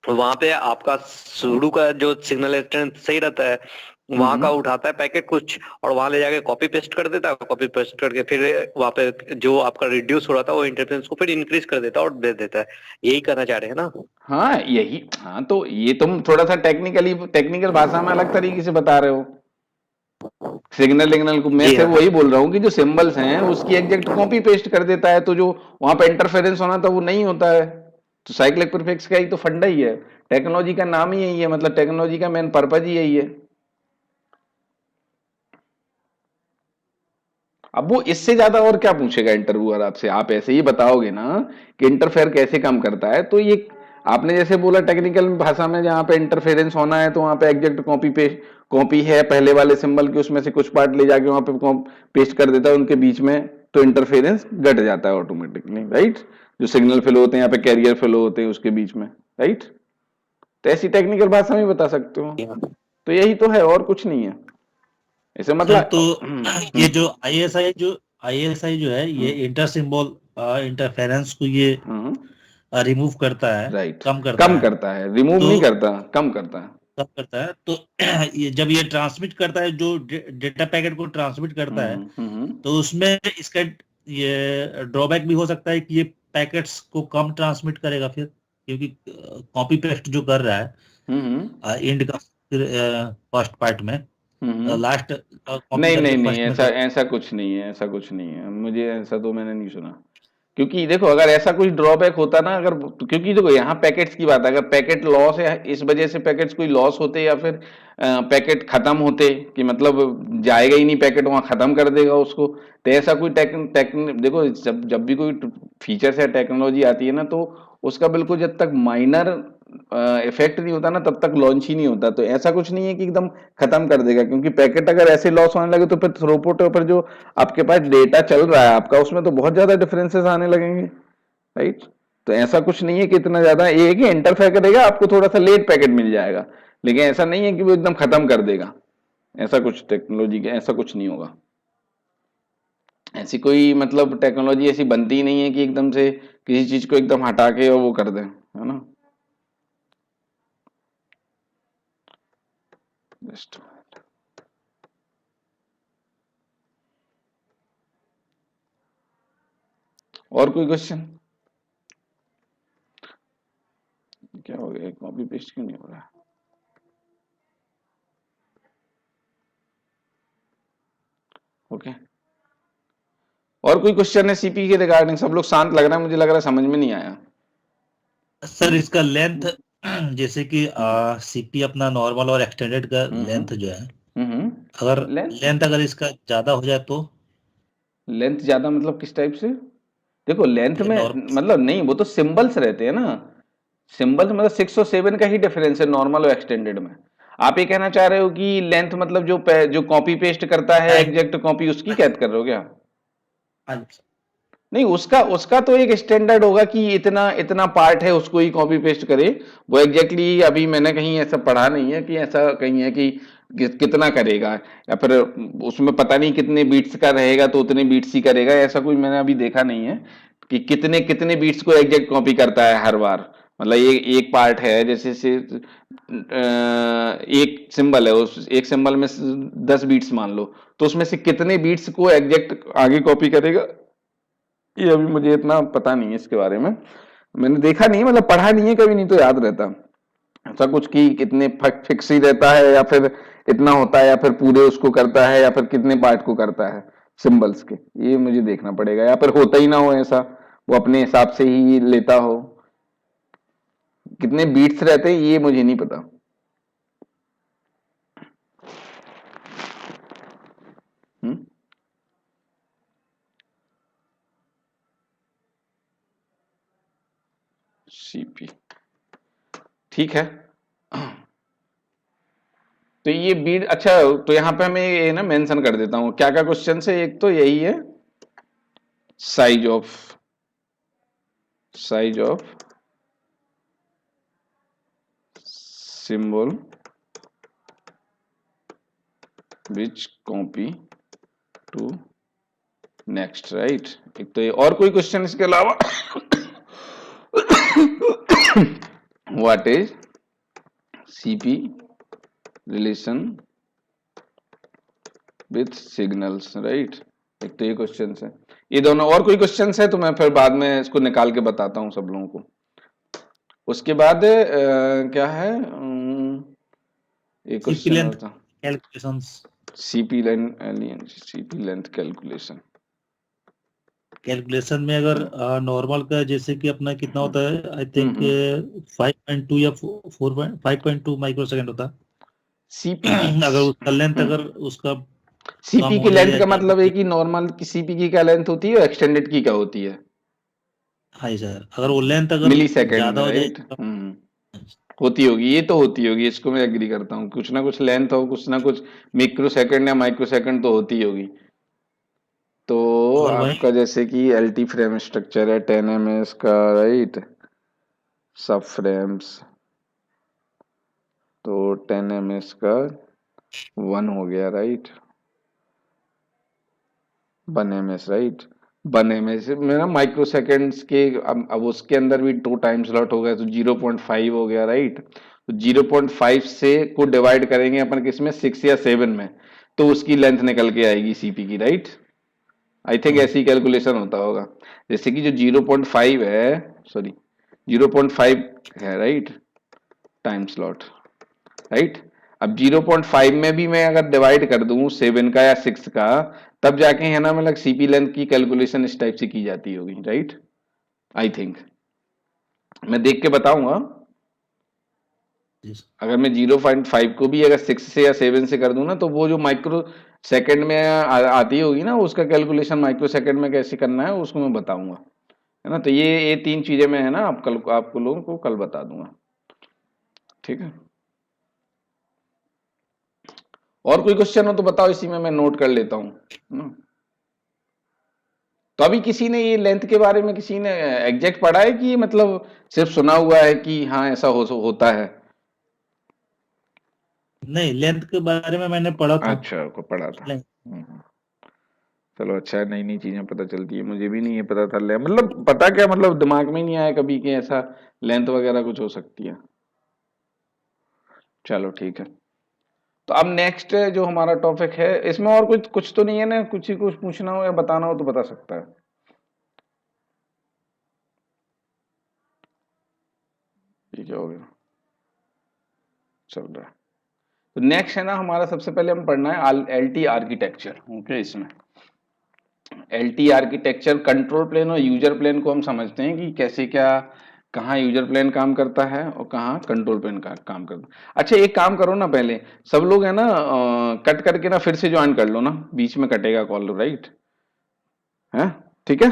वहां पे आपका शुरू का जो सिग्नल स्ट्रेंथ सही रहता है, वहां का उठाता है पैकेट कुछ और वहां ले जाके कॉपी पेस्ट कर देता है, कॉपी पेस्ट करके फिर वहां पे जो आपका रिड्यूस हो रहा था वो इंटरफेरेंस को फिर इंक्रीज कर देता है और भेज देता है। यही करना चाह रहे हैं ना? हाँ यही, हाँ तो ये तुम थोड़ा सा टेक्निकल भाषा में अलग तरीके से बता रहे हो। सिग्नल को मैं जी सिर्फ हाँ। वही बोल रहा हूँ कि जो सिंबल्स हैं उसकी एग्जैक्ट कॉपी पेस्ट कर देता है, तो जो वहां पे इंटरफेरेंस होना था वो नहीं होता है। तो साइक्लिक प्रीफिक्स का ही तो फंडा ही है, टेक्नोलॉजी का नाम ही यही है, मतलब टेक्नोलॉजी का मेन पर्पज ही यही है। अब वो इससे ज्यादा और क्या पूछेगा इंटरव्यूअर आपसे? आप ऐसे ही बताओगे ना कि इंटरफेयर कैसे कम करता है, तो ये आपने जैसे बोला टेक्निकल भाषा में जहां पे इंटरफेरेंस होना है तो वहां पे एग्जैक्ट कॉपी है पहले वाले सिंबल की, उसमें से कुछ पार्ट ले जाके वहां पे पेस्ट कर देता है उनके बीच में, तो इंटरफेरेंस घट जाता है ऑटोमेटिकली, राइट? जो सिग्नल फ्लो होते हैं यहाँ पे कैरियर फ्लो होते हैं उसके बीच में, राइट? तो ऐसी टेक्निकल भाषा में बता सकते हो। तो यही तो है और कुछ नहीं है ऐसे, सर मतलब तो ये जो आईएसआई जो है ये इंटर सिंबल इंटरफेरेंस को ये रिमूव करता है, राइट, कम कम करता है, रिमूव तो नहीं करता, कम करता है। कम करता है। तो ये जब ये ट्रांसमिट करता है, जो डेटा पैकेट को ट्रांसमिट करता है, तो उसमें इसका ये ड्रॉबैक भी हो सकता है कि ये पैकेट्स को कम ट्रांसमिट करेगा फिर, क्योंकि कॉपी पेस्ट जो कर रहा है एंड का फर्स्ट पार्ट में लास्ट कॉपी नहीं करके नहीं नहीं, फर्स्ट में ऐसा कर। ऐसा कुछ नहीं है, ऐसा कुछ नहीं है, मुझे ऐसा तो मैंने नहीं सुना। क्योंकि देखो अगर ऐसा कुछ ड्रॉबैक होता ना, अगर, क्योंकि देखो यहाँ पैकेट्स की बात है, अगर पैकेट लॉस है इस वजह से पैकेट्स कोई लॉस होते या फिर पैकेट खत्म होते कि मतलब जाएगा ही नहीं पैकेट, वहां खत्म कर देगा उसको, तो ऐसा कोई देखो जब भी कोई फीचर्स या टेक्नोलॉजी आती है ना, तो उसका बिल्कुल जब तक माइनर इफेक्ट नहीं होता ना तब तक लॉन्च ही नहीं होता। तो ऐसा कुछ नहीं है कि एकदम खत्म कर देगा, क्योंकि पैकेट अगर ऐसे लॉस होने लगे तो फिर थ्रूपुट पर जो आपके पास डेटा चल रहा है आपका उसमें तो बहुत ज्यादा डिफरेंसेस आने लगेंगे, राइट? तो ऐसा कुछ नहीं है कि इतना ज्यादा, ये है कि इंटरफेयर करेगा, आपको थोड़ा सा लेट पैकेट मिल जाएगा, लेकिन ऐसा नहीं है कि वो एकदम खत्म कर देगा। ऐसा कुछ टेक्नोलॉजी का ऐसा कुछ नहीं होगा। ऐसी कोई मतलब टेक्नोलॉजी ऐसी बनती ही नहीं है कि एकदम से किसी चीज को एकदम हटा के और वो कर दें, है ना? जस्ट और कोई क्वेश्चन? क्या हो गया, कॉपी पेस्ट क्यों नहीं हो रहा? ओके, और कोई क्वेश्चन है सीपी के रिगार्डिंग? सब लोग शांत लग रहा है, मुझे लग रहा है समझ में नहीं आया। सर इसका लेंथ जैसे कि सीपी अपना नॉर्मल और एक्सटेंडेड का लेंथ जो है, अगर लेंथ अगर इसका ज्यादा हो जाए तो? लेंथ ज्यादा मतलब किस टाइप से? देखो लेंथ में नॉर्मल मतलब नहीं, वो तो सिंबल्स रहते हैं ना, सिंबल्स मतलब 6 और 7 का ही डिफरेंस है नॉर्मल और एक्सटेंडेड में। आप ये कहना चाह रहे हो कि लेंथ मतलब जो कॉपी पेस्ट करता है एग्जैक्ट कॉपी, उसकी कैद कर रहे हो क्या? नहीं, उसका उसका तो एक स्टैंडर्ड होगा कि इतना इतना पार्ट है उसको ही कॉपी पेस्ट करे। वो एग्जैक्टली अभी मैंने कहीं ऐसा पढ़ा नहीं है कि ऐसा कहीं है कि कितना करेगा, या फिर उसमें पता नहीं कितने बीट्स का रहेगा तो उतने बीट्स ही करेगा, ऐसा कुछ मैंने अभी देखा नहीं है कि कितने कितने बीट्स को एग्जैक्ट कॉपी करता है हर बार। मतलब ये एक पार्ट है, जैसे से एक सिंबल है, उस एक सिंबल में 10 बीट्स मान लो, तो उसमें से कितने बीट्स को एग्जैक्ट आगे कॉपी करेगा, ये अभी मुझे इतना पता नहीं है इसके बारे में, मैंने देखा नहीं है, मतलब पढ़ा नहीं है कभी, नहीं तो याद रहता ऐसा कुछ कि कितने फिक्स ही रहता है या फिर इतना होता है या फिर पूरे उसको करता है या फिर कितने पार्ट को करता है सिंबल्स के, ये मुझे देखना पड़ेगा, या फिर होता ही ना हो ऐसा, वो अपने हिसाब से ही लेता हो। कितने बीट्स रहते हैं ये मुझे नहीं पता। सीपी, ठीक है। तो ये बीड, अच्छा तो यहाँ पे मैं ये ना मेंशन कर देता हूँ क्या क्या क्वेश्चन है। एक तो यही है size of symbol which copy to next, right. एक तो ये, और कोई क्वेश्चन इसके अलावा? What is CP relation with signals, right. एक तो ये क्वेश्चन है, ये दोनों। और कोई क्वेश्चन है तो मैं फिर बाद में इसको निकाल के बताता हूँ सब लोगों को। उसके बाद क्या है, एक क्वेश्चन था कैलकुलेशंस, सीपी लेंथ कैलकुलेशन में अगर नॉर्मल का जैसे कि अपना कितना होता है, आई थिंक 5.2 या 5.2 माइक्रोसेकंड होता है सीपी अगर उसका लेंथ, अगर उसका सीपी की लेंथ का मतलब है कि नॉर्मल की सीपी की क्या लेंथ होती है और एक्सटेंडेड की क्या होती है? हाँ सर, अगर वो लेंथ अगर मिली सेकेंड ज्यादा में, हो राइट। जाए होती होगी, ये तो होती होगी, इसको मैं एग्री करता हूँ। कुछ ना कुछ लेंथ हो, कुछ ना कुछ मिक्रो सेकंड या माइक्रो सेकंड तो होती होगी। तो अगर वही आपका जैसे कि एलटी फ्रेम स्ट्रक्चर है 10 ms का, राइट, सब फ्रेम्स, तो 10 ms का 1 हो गया, राइट, 1 ms, राइट। 1 ms में ना माइक्रो सेकेंड्स के, अब उसके अंदर भी 2 टाइम स्लॉट हो गया तो 0.5 हो गया, राइट। तो 0.5 से को डिवाइड करेंगे अपन किसमें, 6 या 7 में, तो उसकी लेंथ निकल के आएगी सीपी की, राइट। आई थिंक ऐसी कैलकुलेशन होता होगा। जैसे कि जो 0.5 है, सॉरी 0.5 है, राइट, टाइम स्लॉट, राइट। अब 0.5 में भी मैं अगर डिवाइड कर दूं 7 का या 6 का, तब जाके है ना, मतलब सीपी लेंथ की कैलकुलेशन इस टाइप से की जाती होगी, राइट। आई थिंक मैं देख के बताऊंगा। अगर मैं 0.5 को भी अगर 6 से या 7 से कर दूं ना, तो वो जो माइक्रो सेकंड में आती होगी ना, उसका कैलकुलेशन माइक्रो सेकंड में कैसे करना है उसको मैं बताऊंगा, है ना। तो ये 3 चीजें मैं है ना आपको लोगों को कल बता दूंगा, ठीक है। और कोई क्वेश्चन हो तो बताओ, इसी में मैं नोट कर लेता हूँ ना। तो अभी किसी ने ये लेंथ के बारे में किसी ने एग्जैक्ट पढ़ा है कि मतलब सिर्फ सुना हुआ है कि हाँ ऐसा होता है? नहीं, लेंथ के बारे में मैंने पढ़ा था। अच्छा, को पढ़ा था। चलो अच्छा है, नई नई चीजें पता चलती है, मुझे भी नहीं है पता था। मतलब पता क्या, मतलब दिमाग में ही नहीं आया कभी कि ऐसा लेंथ वगैरह कुछ हो सकती है। चलो ठीक है। तो अब नेक्स्ट जो हमारा टॉपिक है, इसमें और कुछ तो नहीं है ना, कुछ ही कुछ पूछना हो या बताना हो तो बता सकता है। ठीक है, हो गया, चल रहा है। तो नेक्स्ट है ना हमारा, सबसे पहले हम पढ़ना है एलटी आर्किटेक्चर। ओके, इसमें एलटी आर्किटेक्चर, कंट्रोल प्लेन और यूजर प्लेन को हम समझते हैं कि कैसे क्या, कहाँ यूजर प्लेन काम करता है और कहाँ कंट्रोल प्लेन का काम करता है। अच्छा एक काम करो ना, पहले सब लोग है ना कट करके ना फिर से ज्वाइन कर लो ना, बीच में कटेगा कॉल, राइट है, ठीक है।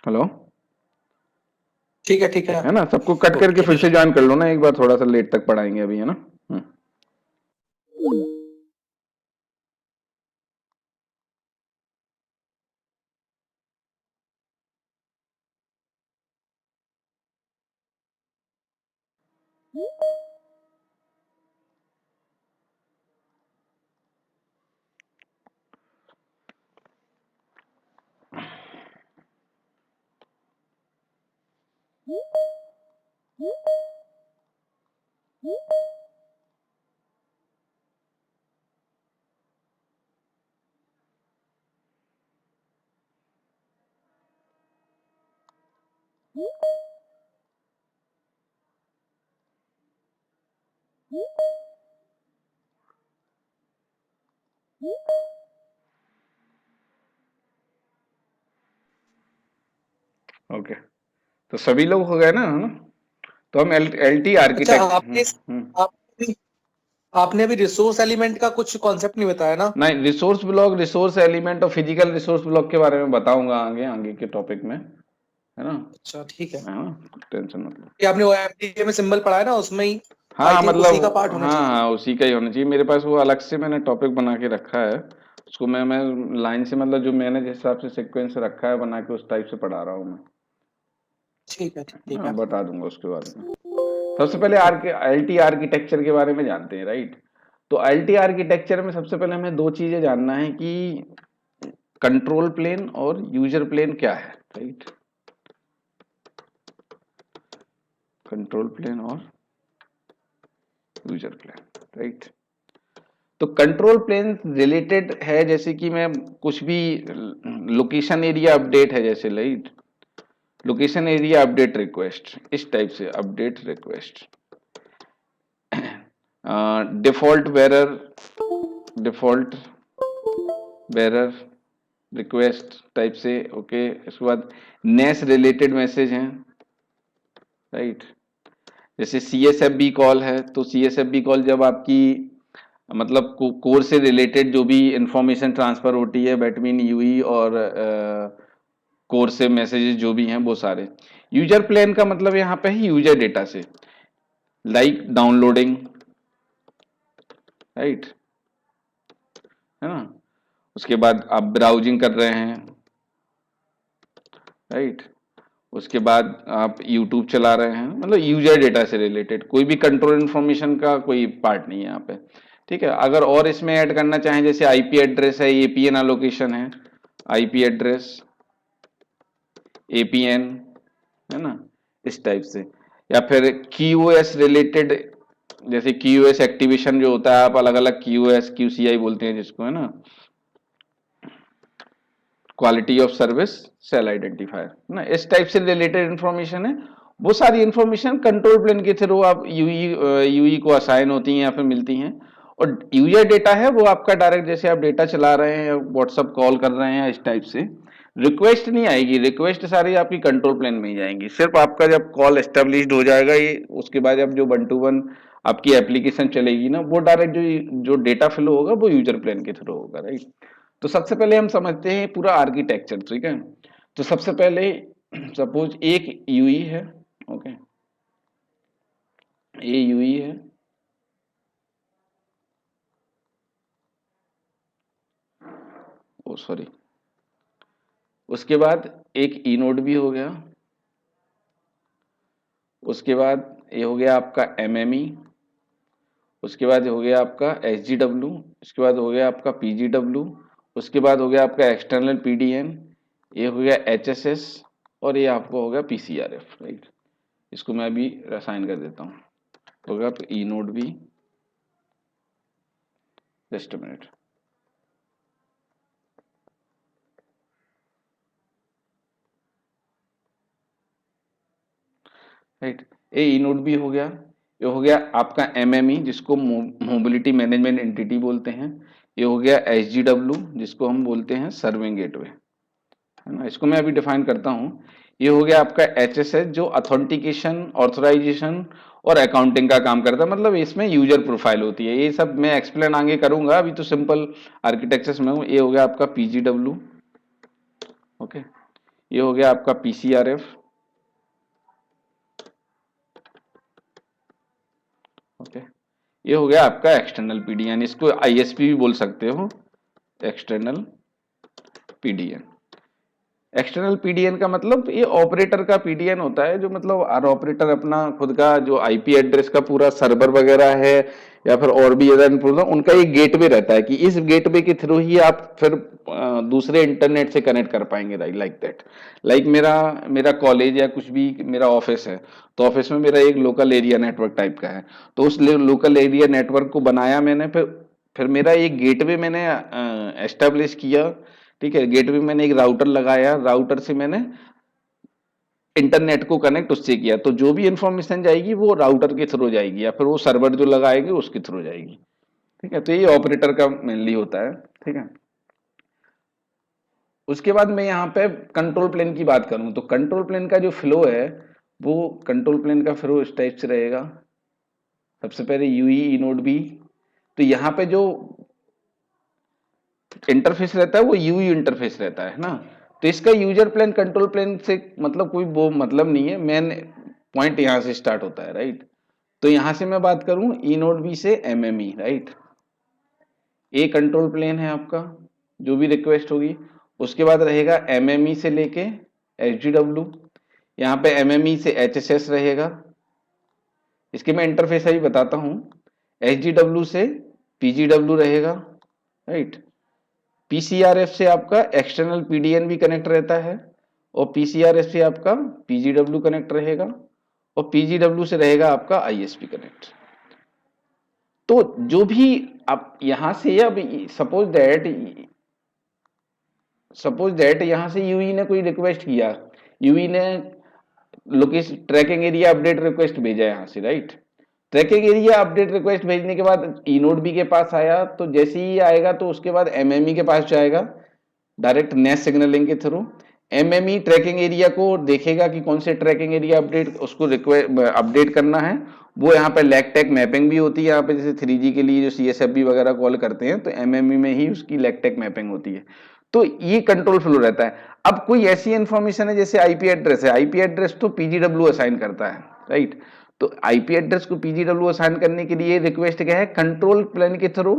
हेलो, ठीक है, ठीक है। है ना, सबको कट करके फिर से ज्वाइन कर लो ना एक बार, थोड़ा सा लेट तक पढ़ाएंगे अभी, है ना। ओके, तो सभी लोग हो गए ना, है ना। तो हम एलटी अच्छा, आर्किटेक्ट, आपने अभी रिसोर्स एलिमेंट का कुछ कॉन्सेप्ट नहीं बताया ना। नहीं, रिसोर्स ब्लॉक, रिसोर्स एलिमेंट और फिजिकल रिसोर्स ब्लॉक के बारे में बताऊंगा आगे आगे के टॉपिक में, है ना? अच्छा ठीक है, टेंशन मत लो। ये आपने वो एफडीए में सिंबल पढ़ा है ना, उसमें ही हाँ I think मतलब उसी का पार्ट होना चाहिए। हाँ उसी का ही होना चाहिए। मेरे पास वो अलग से मैंने टॉपिक बना के रखा है, उसको मैं लाइन से मतलब जो मैंने जिस हिसाब से सीक्वेंस रखा है बना के उस टाइप से पढ़ा रहा हूँ मैं। ठीक है। बता दूंगा उसके बारे में। सबसे पहले एलटी आर्किटेक्चर के बारे में जानते हैं, राइट? तो एलटी आर्किटेक्चर में सबसे पहले हमें दो चीजें जानना है कि कंट्रोल प्लेन और यूजर प्लेन क्या है, राइट? कंट्रोल प्लेन और यूजर प्लेन, राइट? तो कंट्रोल प्लेन रिलेटेड है, जैसे कि मैं कुछ भी लोकेशन एरिया अपडेट है जैसे, right? Location area update request, इस टाइप से update request, default bearer request type से, ओके। इसके बाद नेस रिलेटेड मैसेज हैं, राइट? जैसे CSFB कॉल है, तो CSFB कॉल जब आपकी मतलब कोर से रिलेटेड जो भी इंफॉर्मेशन ट्रांसफर होती है बिटवीन यूई और कोर से मैसेजेस जो भी हैं वो सारे। यूजर प्लेन का मतलब यहाँ पे है यूजर डेटा से, लाइक डाउनलोडिंग, राइट, है ना? उसके बाद आप ब्राउजिंग कर रहे हैं, राइट? उसके बाद आप YouTube चला रहे हैं, मतलब यूजर डेटा से रिलेटेड कोई भी कंट्रोल इन्फॉर्मेशन का कोई पार्ट नहीं है यहाँ पे, ठीक है। अगर और इसमें ऐड करना चाहें जैसे आईपी एड्रेस है, एपीएन एलोकेशन है, आईपी एड्रेस, एपीएन, है ना, इस टाइप से। या फिर क्यूओएस रिलेटेड, जैसे क्यूओएस एक्टिवेशन जो होता है, आप अलग अलग क्यूओएस क्यूसीआई बोलते हैं जिसको, है ना, quality of service cell identifier, ना, इस टाइप से रिलेटेड इंफॉर्मेशन है। वो सारी इंफॉर्मेशन कंट्रोल प्लेन के थ्रू आप यूई को असाइन होती हैं या फिर मिलती हैं। और यूजर डेटा है वो आपका डायरेक्ट, जैसे आप डेटा चला रहे हैं या व्हाट्सअप कॉल कर रहे हैं, इस टाइप से रिक्वेस्ट नहीं आएगी। रिक्वेस्ट सारी आपकी कंट्रोल प्लेन में ही जाएंगी। सिर्फ आपका जब कॉल एस्टेब्लिश्ड हो जाएगा ये, उसके बाद जब जो 1 to 1 आपकी एप्लीकेशन चलेगी ना, वो डायरेक्ट जो डेटा फ्लो होगा वो यूजर प्लेन के थ्रू होगा, राइट? तो सबसे पहले हम समझते हैं पूरा आर्किटेक्चर, ठीक है। तो सबसे पहले सपोज एक यूई है, ओके, ये यूई है, ओ सॉरी, उसके बाद एक ई नोड भी हो गया, उसके बाद ये हो गया आपका एमएमई, उसके बाद हो गया आपका एसजीडब्ल्यू, उसके बाद हो गया आपका पीजीडब्ल्यू, उसके बाद हो गया आपका एक्सटर्नल पीडीएन, ये हो गया एचएसएस, और ये आपका हो गया पीसीआरएफ, राइट? इसको मैं अभी असाइन कर देता हूँ, होगा तो ई नोड भी, जस्ट मिनट, राइट? ये ई नोड भी हो गया। ये हो गया आपका एमएमई जिसको मोबिलिटी मैनेजमेंट एंटिटी बोलते हैं। ये हो गया एसजीडब्ल्यू जिसको हम बोलते हैं सर्विंग गेटवे, है ना। इसको मैं अभी डिफाइन करता हूँ। ये हो गया आपका एचएसएस जो ऑथेंटिकेशन, ऑथराइजेशन और अकाउंटिंग का काम करता है, मतलब इसमें यूजर प्रोफाइल होती है। ये सब मैं एक्सप्लेन आगे करूंगा, अभी तो सिंपल आर्किटेक्चर में हूँ। ये हो गया आपका पीजीडब्ल्यू, ओके। ये हो गया आपका पीसीआरएफ, ओके। ये हो गया आपका एक्सटर्नल पीडीएन, इसको आईएसपी भी बोल सकते हो, एक्सटर्नल पीडीएन। एक्सटर्नल पीडीएन का मतलब ये ऑपरेटर का पीडीएन होता है, जो मतलब हर ऑपरेटर अपना खुद का जो आईपी एड्रेस का पूरा सर्वर वगैरह है या फिर और भी ज्यादा उनका एक गेटवे रहता है कि इस गेटवे के थ्रू ही आप फिर दूसरे इंटरनेट से कनेक्ट कर पाएंगे, लाइक दैट। लाइक मेरा कॉलेज या कुछ भी मेरा ऑफिस है, तो ऑफिस में मेरा एक लोकल एरिया नेटवर्क टाइप का है, तो उस लोकल एरिया नेटवर्क को बनाया मैंने, फिर मेरा एक गेटवे मैंने एस्टेब्लिश किया, ठीक है। गेटवे में मैंने एक राउटर लगाया, राउटर से मैंने इंटरनेट को कनेक्ट उससे किया, तो जो भी इंफॉर्मेशन जाएगी वो राउटर के थ्रू जाएगी या फिर वो सर्वर जो लगाएगी उसके थ्रू जाएगी, ठीक है। तो ये ऑपरेटर का मेनली होता है, ठीक है। उसके बाद मैं यहाँ पे कंट्रोल प्लेन की बात करूं, तो कंट्रोल प्लेन का जो फ्लो है वो कंट्रोल प्लेन का फ्लो इस टाइप से रहेगा। सबसे पहले यूई नोड बी, तो यहाँ पे जो इंटरफेस रहता है वो यूई इंटरफेस रहता है ना। तो इसका यूजर प्लेन कंट्रोल प्लेन से मतलब कोई वो मतलब नहीं है, मेन पॉइंट यहाँ से स्टार्ट होता है, राइट। तो यहां से मैं बात करूं ई नोड बी से एमएमई, राइट। ए कंट्रोल प्लेन है आपका, जो भी रिक्वेस्ट होगी। उसके बाद रहेगा एमएमई से लेके एचडीडब्ल्यू, यहाँ पे एमएमई से एचएसएस रहेगा। इसके मैं इंटरफेस अभी बताता हूं। एचडीडब्ल्यू से पीजीडब्ल्यू रहेगा, राइट। पीसीआरएफ से आपका एक्सटर्नल पीडीएन भी कनेक्ट रहता है, और पीसीआरएफ से आपका पीजीडब्ल्यू कनेक्ट रहेगा, और पीजीडब्ल्यू से रहेगा आपका आईएसपी कनेक्ट। तो जो भी आप यहां से, अब सपोज दैट यहां से यूई ने कोई रिक्वेस्ट किया, यूई ने location tracking area update request भेजा यहां से, राइट। ट्रैकिंग एरिया अपडेट रिक्वेस्ट भेजने के बाद ई नोड बी के पास आया, तो जैसे ही आएगा तो उसके बाद एमएमई के पास जाएगा डायरेक्ट नेस्ट सिग्नलिंग के थ्रू। एमएमई ट्रैकिंग एरिया को देखेगा कि कौन से ट्रैकिंग एरिया अपडेट उसको अपडेट करना है। वो यहाँ पे लैगटैग मैपिंग भी होती है यहाँ पे, जैसे 3G के लिए जो CSFB वगैरह कॉल करते हैं, तो एमएमई में ही उसकी लैगटैग मैपिंग होती है। तो ये कंट्रोल फ्लो रहता है। अब कोई ऐसी इंफॉर्मेशन है जैसे आईपी एड्रेस है, आईपी एड्रेस तो पीजीडब्ल्यू असाइन करता है, राइट। तो आईपी एड्रेस को पीजीडब्ल्यू असाइन करने के लिए रिक्वेस्ट क्या है, कंट्रोल प्लेन के थ्रू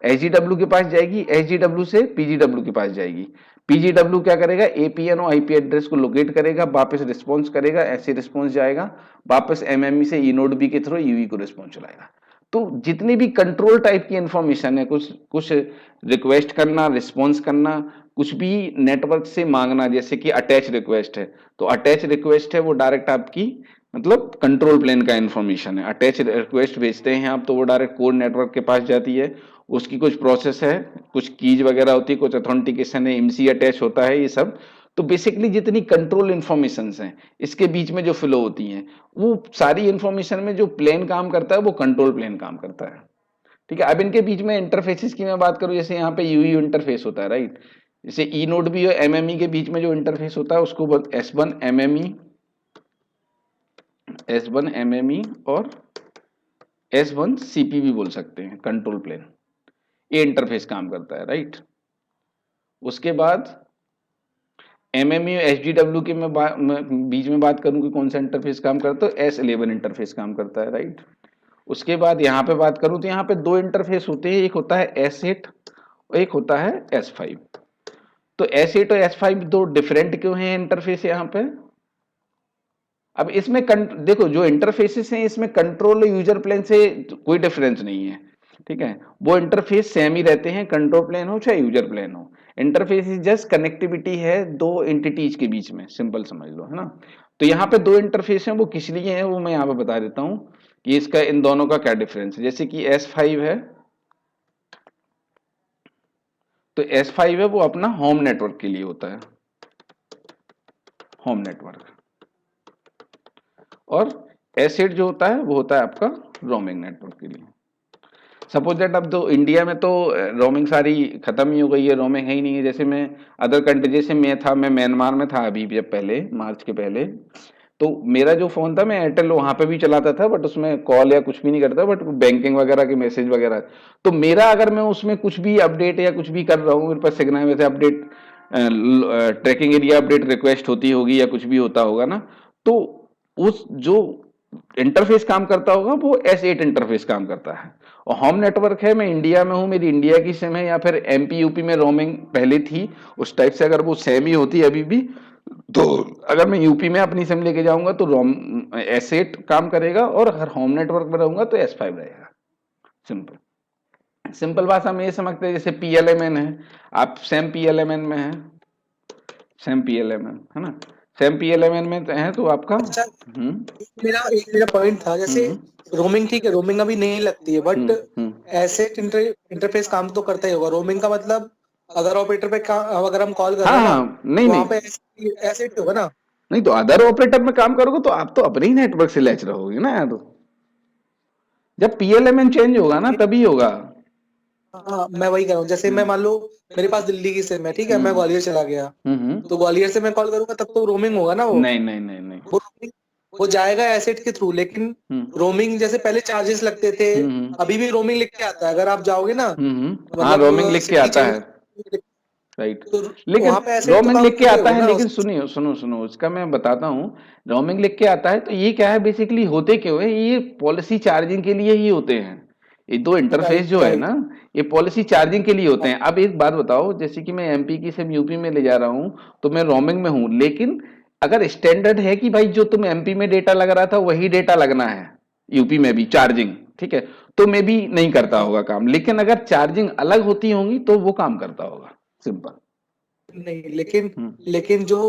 एचजीडब्ल्यू के पास जाएगी, एचजीडब्ल्यू से पीजीडब्ल्यू के पास जाएगी। पीजीडब्ल्यू क्या करेगा, एपीएन और आईपी एड्रेस को लोकेट करेगा, वापस रिस्पॉन्स करेगा, ऐसे रिस्पॉन्स जाएगा वापस एमएमई से ई नोड बी के थ्रू यूई को रिस्पॉन्स चलाएगा। तो जितनी भी कंट्रोल टाइप की इंफॉर्मेशन है, कुछ रिक्वेस्ट करना, रिस्पॉन्स करना, कुछ भी नेटवर्क से मांगना, जैसे कि अटैच रिक्वेस्ट है, तो अटैच रिक्वेस्ट है वो डायरेक्ट आपकी मतलब कंट्रोल प्लेन का इंफॉर्मेशन है। अटैच रिक्वेस्ट भेजते हैं आप, तो वो डायरेक्ट कोर नेटवर्क के पास जाती है, उसकी कुछ प्रोसेस है, कुछ कीज वगैरह होती है, कुछ ऑथेंटिकेशन है, एमसी अटैच होता है, ये सब। तो बेसिकली जितनी कंट्रोल इंफॉर्मेशन हैं इसके बीच में जो फ्लो होती हैं, वो सारी इंफॉर्मेशन में जो प्लेन काम करता है वो कंट्रोल प्लेन काम करता है, ठीक है। अब इनके बीच में इंटरफेसेस की मैं बात करूं, जैसे यहाँ पे यूई इंटरफेस होता है, राइट। जैसे ई नोड बी और एमएमई के बीच में जो इंटरफेस होता है उसको S1 एमएमई और S1 सीपीबी बोल सकते हैं, कंट्रोल प्लेन। ये इंटरफेस काम करता है, राइट। उसके बाद एमएमई और एचडीडब्ल्यू के मैं बीच में बात करूं कि कौन सा इंटरफेस काम करता है, तो S11 इंटरफेस काम करता है, राइट। उसके बाद यहाँ पे बात करूं तो यहाँ पे दो इंटरफेस होते हैं, एक होता है S8 और एक होता है S5। तो S8 और S5 दो डिफरेंट क्यों हैं इंटरफेस यहाँ पे। अब इसमें देखो जो इंटरफेसेस हैं इसमें कंट्रोल यूजर प्लेन से कोई डिफरेंस नहीं है, ठीक है। वो इंटरफेस सेम ही रहते हैं, कंट्रोल प्लेन हो चाहे यूजर प्लेन हो। इंटरफेस इज जस्ट कनेक्टिविटी है दो एंटिटीज के बीच में, सिंपल समझ लो, है ना। तो यहाँ पे दो इंटरफेस हैं, वो किस लिए हैं वो मैं यहाँ पे बता देता हूँ कि इसका इन दोनों का क्या डिफरेंस है। जैसे कि S5 है, तो S5 है वो अपना होम नेटवर्क के लिए होता है, होम नेटवर्क। और S8 जो होता है वो होता है आपका रोमिंग नेटवर्क के लिए। सपोज दैट अब तो इंडिया में तो रोमिंग सारी खत्म ही हो गई है, रोमिंग है ही नहीं है। जैसे मैं अदर कंट्री, जैसे मैं म्यांमार में था अभी जब पहले, मार्च के पहले, तो मेरा जो फोन था मैं एयरटेल वहां पे भी चलाता था, बट उसमें कॉल या कुछ भी नहीं करता, बट बैंकिंग वगैरह के मैसेज वगैरह। तो मेरा अगर मैं उसमें कुछ भी अपडेट या कुछ भी कर रहा हूँ, मेरे पास सिग्नल में से update tracking area update request होती होगी या कुछ भी होता होगा ना, तो उस जो इंटरफेस काम करता होगा वो S8 इंटरफेस काम करता है। और होम नेटवर्क है, मैं इंडिया में हूँ, मेरी इंडिया की सिम है, या फिर MP यूपी में रोमिंग पहले थी उस टाइप से, अगर वो सेम ही होती अभी भी, तो अगर मैं यूपी में अपनी सिम लेके जाऊंगा तो S8 काम करेगा, और अगर होम नेटवर्क में रहूंगा तो S5 रहेगा। सिंपल भाषा में ये समझते हैं, जैसे PLMN है, आप सेम PLMN में है, सेम PLMN है ना, सेम PLMN में है तो आपका अच्छा, मेरा पॉइंट था, जैसे रोमिंग ठीक है, रोमिंग अभी नहीं लगती है, बट ऐसे इंटरफेस काम तो करता ही होगा। रोमिंग का मतलब अदर ऑपरेटर पे अगर हम कॉल कर रहे हैं ना, नहीं वहां पे ऐसे होगा ना। नहीं तो अदर ऑपरेटर में काम करोगे तो आप तो अपने ही नेटवर्क से लैच रहोगे ना यार। जब PLMN चेंज होगा ना तभी होगा। हाँ, मैं वही कह रहा हूँ, जैसे मैं मान लो मेरे पास दिल्ली की सिम है, ठीक है, मैं ग्वालियर चला गया, तो ग्वालियर से मैं कॉल करूंगा तब तो रोमिंग होगा ना। वो नहीं वो जाएगा एसेट के थ्रू, लेकिन रोमिंग जैसे पहले चार्जेस लगते थे, अभी भी रोमिंग लिख के आता है, अगर आप जाओगे ना, हाँ रोमिंग लिख के आता है, राइट। तो लेकिन वहाँ पे ऐसे तो रोमिंग काम लिख के करे आता हो है, ना लेकिन सुनिए सुनो उसका मैं बताता हूँ। रोमिंग लिख के आता है तो ये क्या है बेसिकली, होते क्यों है ये, पॉलिसी चार्जिंग के लिए ही होते हैं ये दो इंटरफेस राइट जो है राइट। ना, ये पॉलिसी चार्जिंग के लिए होते हैं। अब एक बात बताओ, जैसे कि मैं एमपी की सिम यूपी में ले जा रहा हूँ तो मैं रोमिंग में हूँ, लेकिन अगर स्टैंडर्ड है कि भाई जो तुम एमपी में डेटा लग रहा था वही डेटा लगना है यूपी में भी चार्जिंग, ठीक है, तो मे भी नहीं करता हाँ होगा काम। लेकिन अगर चार्जिंग अलग होती होंगी तो वो काम करता होगा, सिंपल। नहीं, लेकिन हम्म लेकिन जो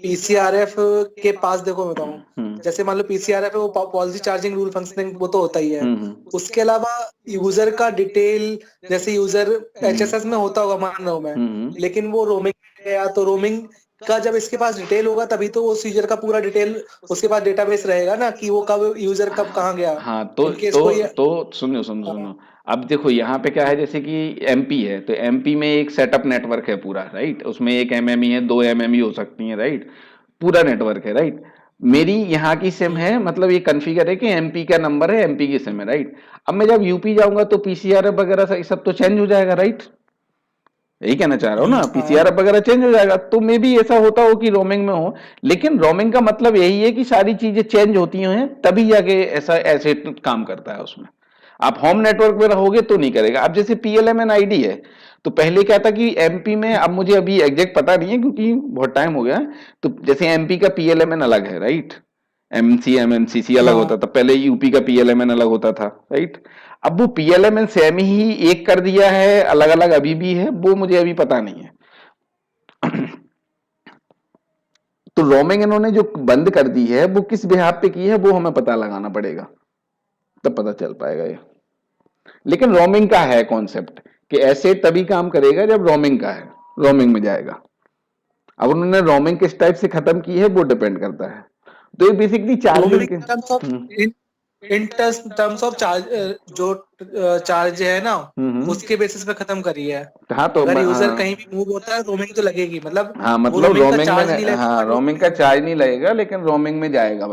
पीसीआरएफ के पास देखो मैं बताऊं, हम्म जैसे मान लो पीसीआरएफ है, वो पॉलिसी चार्जिंग रूल फंक्शनिंग वो तो होता ही है। हम्म उसके अलावा यूजर का डिटेल, जैसे यूजर एचएसएस में होता होगा मान रहा हूं मैं, लेकिन वो रोमिंग में गया तो रोमिंग का जब इसके पास डिटेल होगा तभी तो उस यूजर का पूरा डिटेल उसके पास डेटाबेस रहेगा ना, कि वो कब यूजर कब कहाँ गया। हाँ तो इनकेस तो कोई तो सुनो। अब देखो यहाँ पे क्या है, जैसे कि एमपी है तो एमपी में एक सेटअप नेटवर्क है पूरा, राइट, उसमें एक एमएमई है, दो एमएमई हो सकती है, राइट, पूरा नेटवर्क है, राइट। मेरी यहाँ की सिम है, मतलब ये कॉन्फ़िगर है कि एमपी का नंबर है, एमपी की सिम है, राइट। अब मैं जब यूपी जाऊंगा तो पीसीआर वगैरह सब तो चेंज हो जाएगा, राइट, यही कहना चाह रहा हूँ ना, हाँ पीसीआर वगैरह चेंज हो जाएगा। तो मे भी ऐसा होता हो कि रोमिंग में हो, लेकिन रोमिंग का मतलब यही है कि सारी चीजें चेंज होती हैं तभी जाके ऐसा ऐसे काम करता है उसमें। आप होम नेटवर्क में रहोगे तो नहीं करेगा। अब जैसे पीएलएमएन आईडी है, तो पहले क्या था कि एमपी में, अब मुझे अभी एग्जैक्ट पता नहीं है क्योंकि बहुत टाइम हो गया है, तो जैसे एमपी का पीएलएमएन अलग है, राइट, एमसी एमएमसीसी अलग हाँ होता था पहले, यूपी का पीएलएमएन अलग होता था, राइट। अब वो पीएलएमएन सेम ही एक कर दिया है, अलग अलग अभी भी है, वो मुझे अभी पता नहीं है। तो रोमिंग इन्होंने जो बंद कर दी है वो किस बिहाफ पे की है वो हमें पता लगाना पड़ेगा, तब पता चल पाएगा ये। लेकिन रोमिंग का है कॉन्सेप्ट कि ऐसे तभी काम करेगा जब रोमिंग का है, रोमिंग में जाएगा। अब उन्होंने रोमिंग किस टाइप से खत्म की है वो डिपेंड करता है। तो ये बेसिकली रोमिंग चार्जिंग के terms of in terms of charge, जो चार्ज है ना हम्म। उसके बेसिस पे खत्म करी है। हाँ तो अगर यूजर हाँ कहीं भी मूव होता है रोमिंग तो लगेगी, मतलब हाँ वो मतलब रोमिंग का रोमिंग में चार्ज नहीं लगेगा हाँ बट वो रोमिंग का रोमिंग चार्ज नहीं लगेगा लेकिन रोमिंग में जाएगा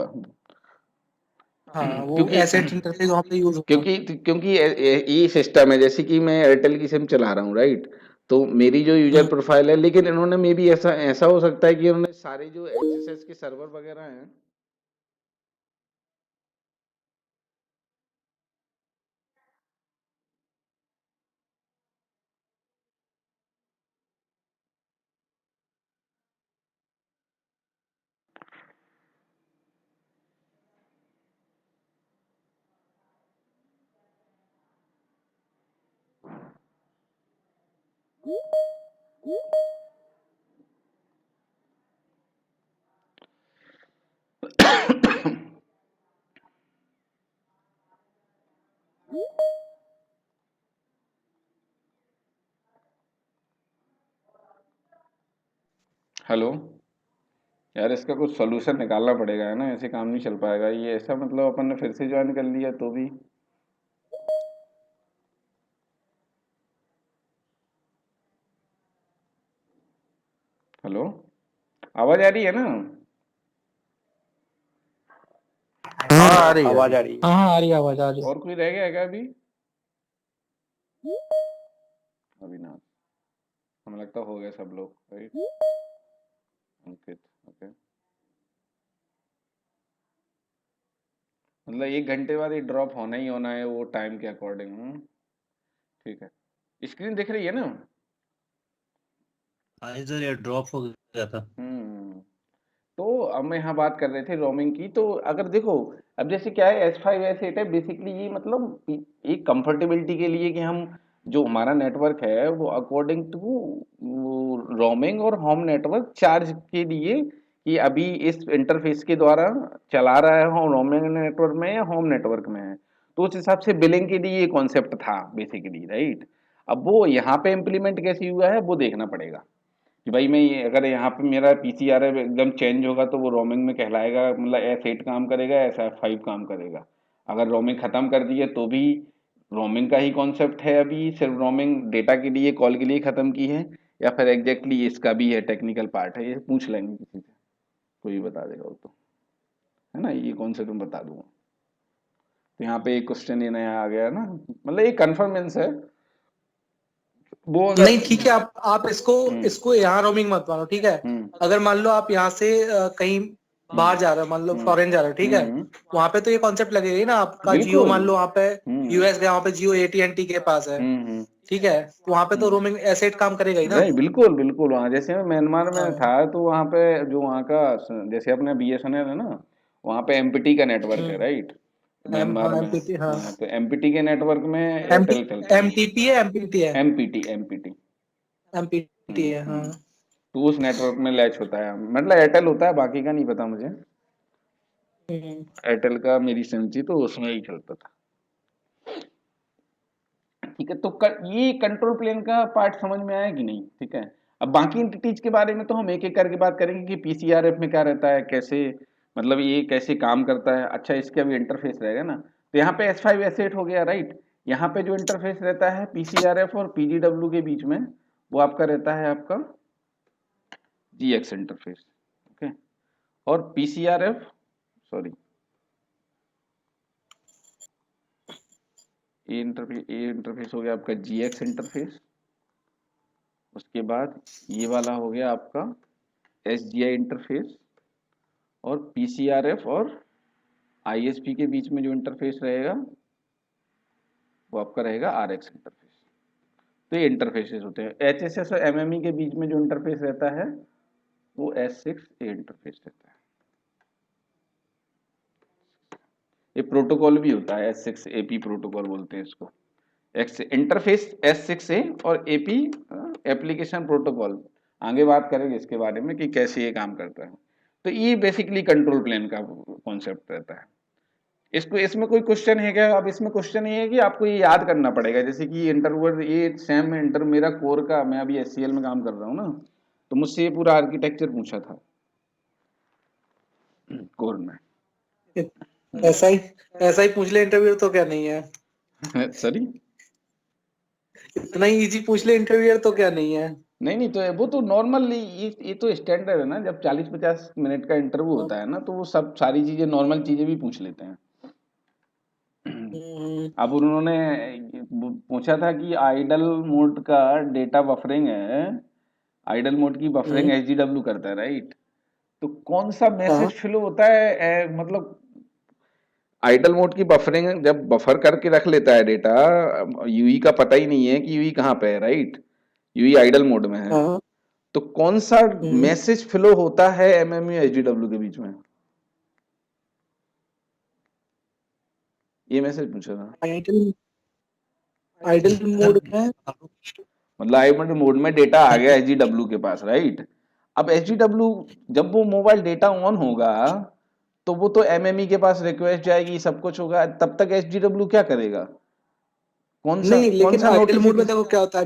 हाँ वो क्योंकि एसेट इंटरफेस वहाँ पे यूज होगा। क्योंकि ये सिस्टम है, जैसे कि मैं एयरटेल की सिम चला रहा हूँ, राइट, तो मेरी जो यूजर प्रोफाइल है, लेकिन इन्होंने मे भी ऐसा ऐसा हो सकता है कि इन्होंने सारे जो एचएसएस के सर्वर वगैरह हैं। हेलो, यार इसका कुछ सोल्यूशन निकालना पड़ेगा, है ना, ऐसे काम नहीं चल पाएगा ये, ऐसा मतलब अपन ने फिर से ज्वाइन कर लिया तो भी। हेलो, आवाज आ रही है ना? हाँ आ रही है, आ रही आवाज आ है। रही है। हाँ हाँ आ रही है, आवाज आ रही है। और कोई रह गया है क्या अभी? अभी ना, हमें लगता हो गया सब लोग, राइट, अंकित, ओके। मतलब 1 घंटे बाद ये ड्रॉप होना ही होना है वो टाइम के अकॉर्डिंग। ठीक है, स्क्रीन दिख रही है ना? हाँ सर, ये ड्रॉप हो गया था। तो अब मैं यहाँ बात कर रहे थे रोमिंग की, तो अगर देखो, अब जैसे क्या है, S5 S8 है बेसिकली, ये मतलब एक कंफर्टेबिलिटी के लिए कि हम जो हमारा नेटवर्क है वो अकॉर्डिंग टू रोमिंग और होम नेटवर्क चार्ज के लिए, कि अभी इस इंटरफेस के द्वारा चला रहा है हम रोमिंग नेटवर्क में या होम नेटवर्क में है, तो उस हिसाब से बिलिंग के लिए ये कॉन्सेप्ट था बेसिकली, राइट। अब वो यहाँ पे इम्प्लीमेंट कैसे हुआ है वो देखना पड़ेगा कि भाई मैं ये, अगर यहाँ पे मेरा पीसीआर एकदम चेंज होगा तो वो रोमिंग में कहलाएगा, मतलब S8 काम करेगा, S5 काम करेगा। अगर रोमिंग खत्म कर दी है तो भी रोमिंग का ही कॉन्सेप्ट है, अभी सिर्फ रोमिंग डेटा के लिए, कॉल के लिए खत्म की है, या फिर एग्जैक्टली इसका भी है, टेक्निकल पार्ट है, ये पूछ लेंगे किसी से, कोई बता देगा वो तो, है ना, ये कॉन्सेप्ट मैं बता दूंगा। तो यहाँ पे एक क्वेश्चन ये नया आ गया ना, मतलब एक कन्फर्मेंस है, वो अगर नहीं ठीक है, आप इसको यहाँ रोमिंग मत मानो, ठीक है। अगर मान लो आप यहाँ से कहीं बाहर जा रहे हो, मान लो फॉरेन जा रहे हो, ठीक है, वहां पे तो ये कॉन्सेप्ट लगेगा ही ना आपका। जियो मान लो वहाँ पे यूएस गया, वहाँ पे जियो AT&T के पास है, ठीक है, तो वहाँ पे तो रोमिंग ऐसे काम करेगा ही ना। नहीं, बिल्कुल बिल्कुल। वहाँ जैसे मैं म्यांमार में था तो वहाँ पे जो वहाँ का जैसे अपने BSNL है ना, वहाँ पे MPT का नेटवर्क है, राइट, म्यांमार में। MPT, हाँ, तो MPT के नेटवर्क में एयरटेल चलता है। MTP है, MPT है, MPT MPT है, हाँ। तो उस नेटवर्क में लैच होता है, मतलब एयरटेल होता है, बाकी का नहीं पता मुझे। एयरटेल का मेरी सिम थी तो उसमें ही चलता था। ठीक है, तो ये कंट्रोल प्लेन का पार्ट समझ में आया कि नहीं? ठीक है, अब बाकी एंटिटीज के बारे में तो हम एक एक करके बात करेंगे कि PCRF में क्या रहता है, कैसे मतलब ये कैसे काम करता है। अच्छा, इसके अभी इंटरफेस रहेगा ना, तो यहाँ पे S5 S8 हो गया, राइट। यहाँ पे जो इंटरफेस रहता है PCRF और PGW के बीच में, वो आपका रहता है आपका GX इंटरफेस। ओके, और PCRF, सॉरी, ये इंटरफेस हो गया आपका GX इंटरफेस। उसके बाद ये वाला हो गया आपका SGI इंटरफेस, और PCRF और ISP के बीच में जो इंटरफेस रहेगा वो आपका रहेगा RX इंटरफेस। तो ये इंटरफेसेस होते हैं। HSS और MME के बीच में जो इंटरफेस रहता है वो S6A इंटरफेस रहता है। ये प्रोटोकॉल भी होता है, S6AP प्रोटोकॉल बोलते हैं इसको। इंटरफेस S6A और AP एप्लीकेशन प्रोटोकॉल। आगे बात करेंगे इसके बारे में कि कैसे ये काम करता है। तो ये बेसिकली कंट्रोल प्लेन का कॉन्सेप्ट रहता है। इसमें कोई क्वेश्चन है क्या? अब इसमें क्वेश्चन ये है कि आपको ये याद करना पड़ेगा, जैसे कि ये सेम इंटर मेरा कोर का, मैं अभी SCL में काम कर रहा हूँ ना, तो मुझसे ये पूरा आर्किटेक्चर पूछा था कोर में। ऐसा ही पूछ ले इंटरव्यू, तो क्या नहीं है। सॉरी, इतना ही इजी पूछ ले इंटरव्यूअर, तो क्या नहीं है। नहीं तो वो तो नॉर्मली ये तो स्टैंडर्ड है ना, जब 40-50 मिनट का इंटरव्यू होता है ना, तो वो सब सारी चीजें, नॉर्मल चीजें भी पूछ लेते हैं। अब उन्होंने पूछा था कि आइडल मोड का डेटा बफरिंग है, आइडल मोड की बफरिंग HGW करता है, राइट। तो कौन सा मैसेज फ्लो होता है, मतलब आइडल मोड की बफरिंग जब बफर करके रख लेता है डेटा, यूई का पता ही नहीं है कि यूई कहाँ पे है, राइट, यूई आइडल मोड में है, तो कौन सा मैसेज फ्लो होता है MMU HGW के बीच में? ये मैसेज पूछा था। आइडल मोड में, मतलब आइडल मोड में डेटा आ गया HGW के पास, राइट। अब HGW जब वो मोबाइल डेटा ऑन होगा तो वो तो MME के पास रिक्वेस्ट जाएगी, सब कुछ होगा, तब तक HGW क्या करेगा? नहीं, लेकिन आइडल मोड में नोटिफिकेशन? देखो क्या होता है,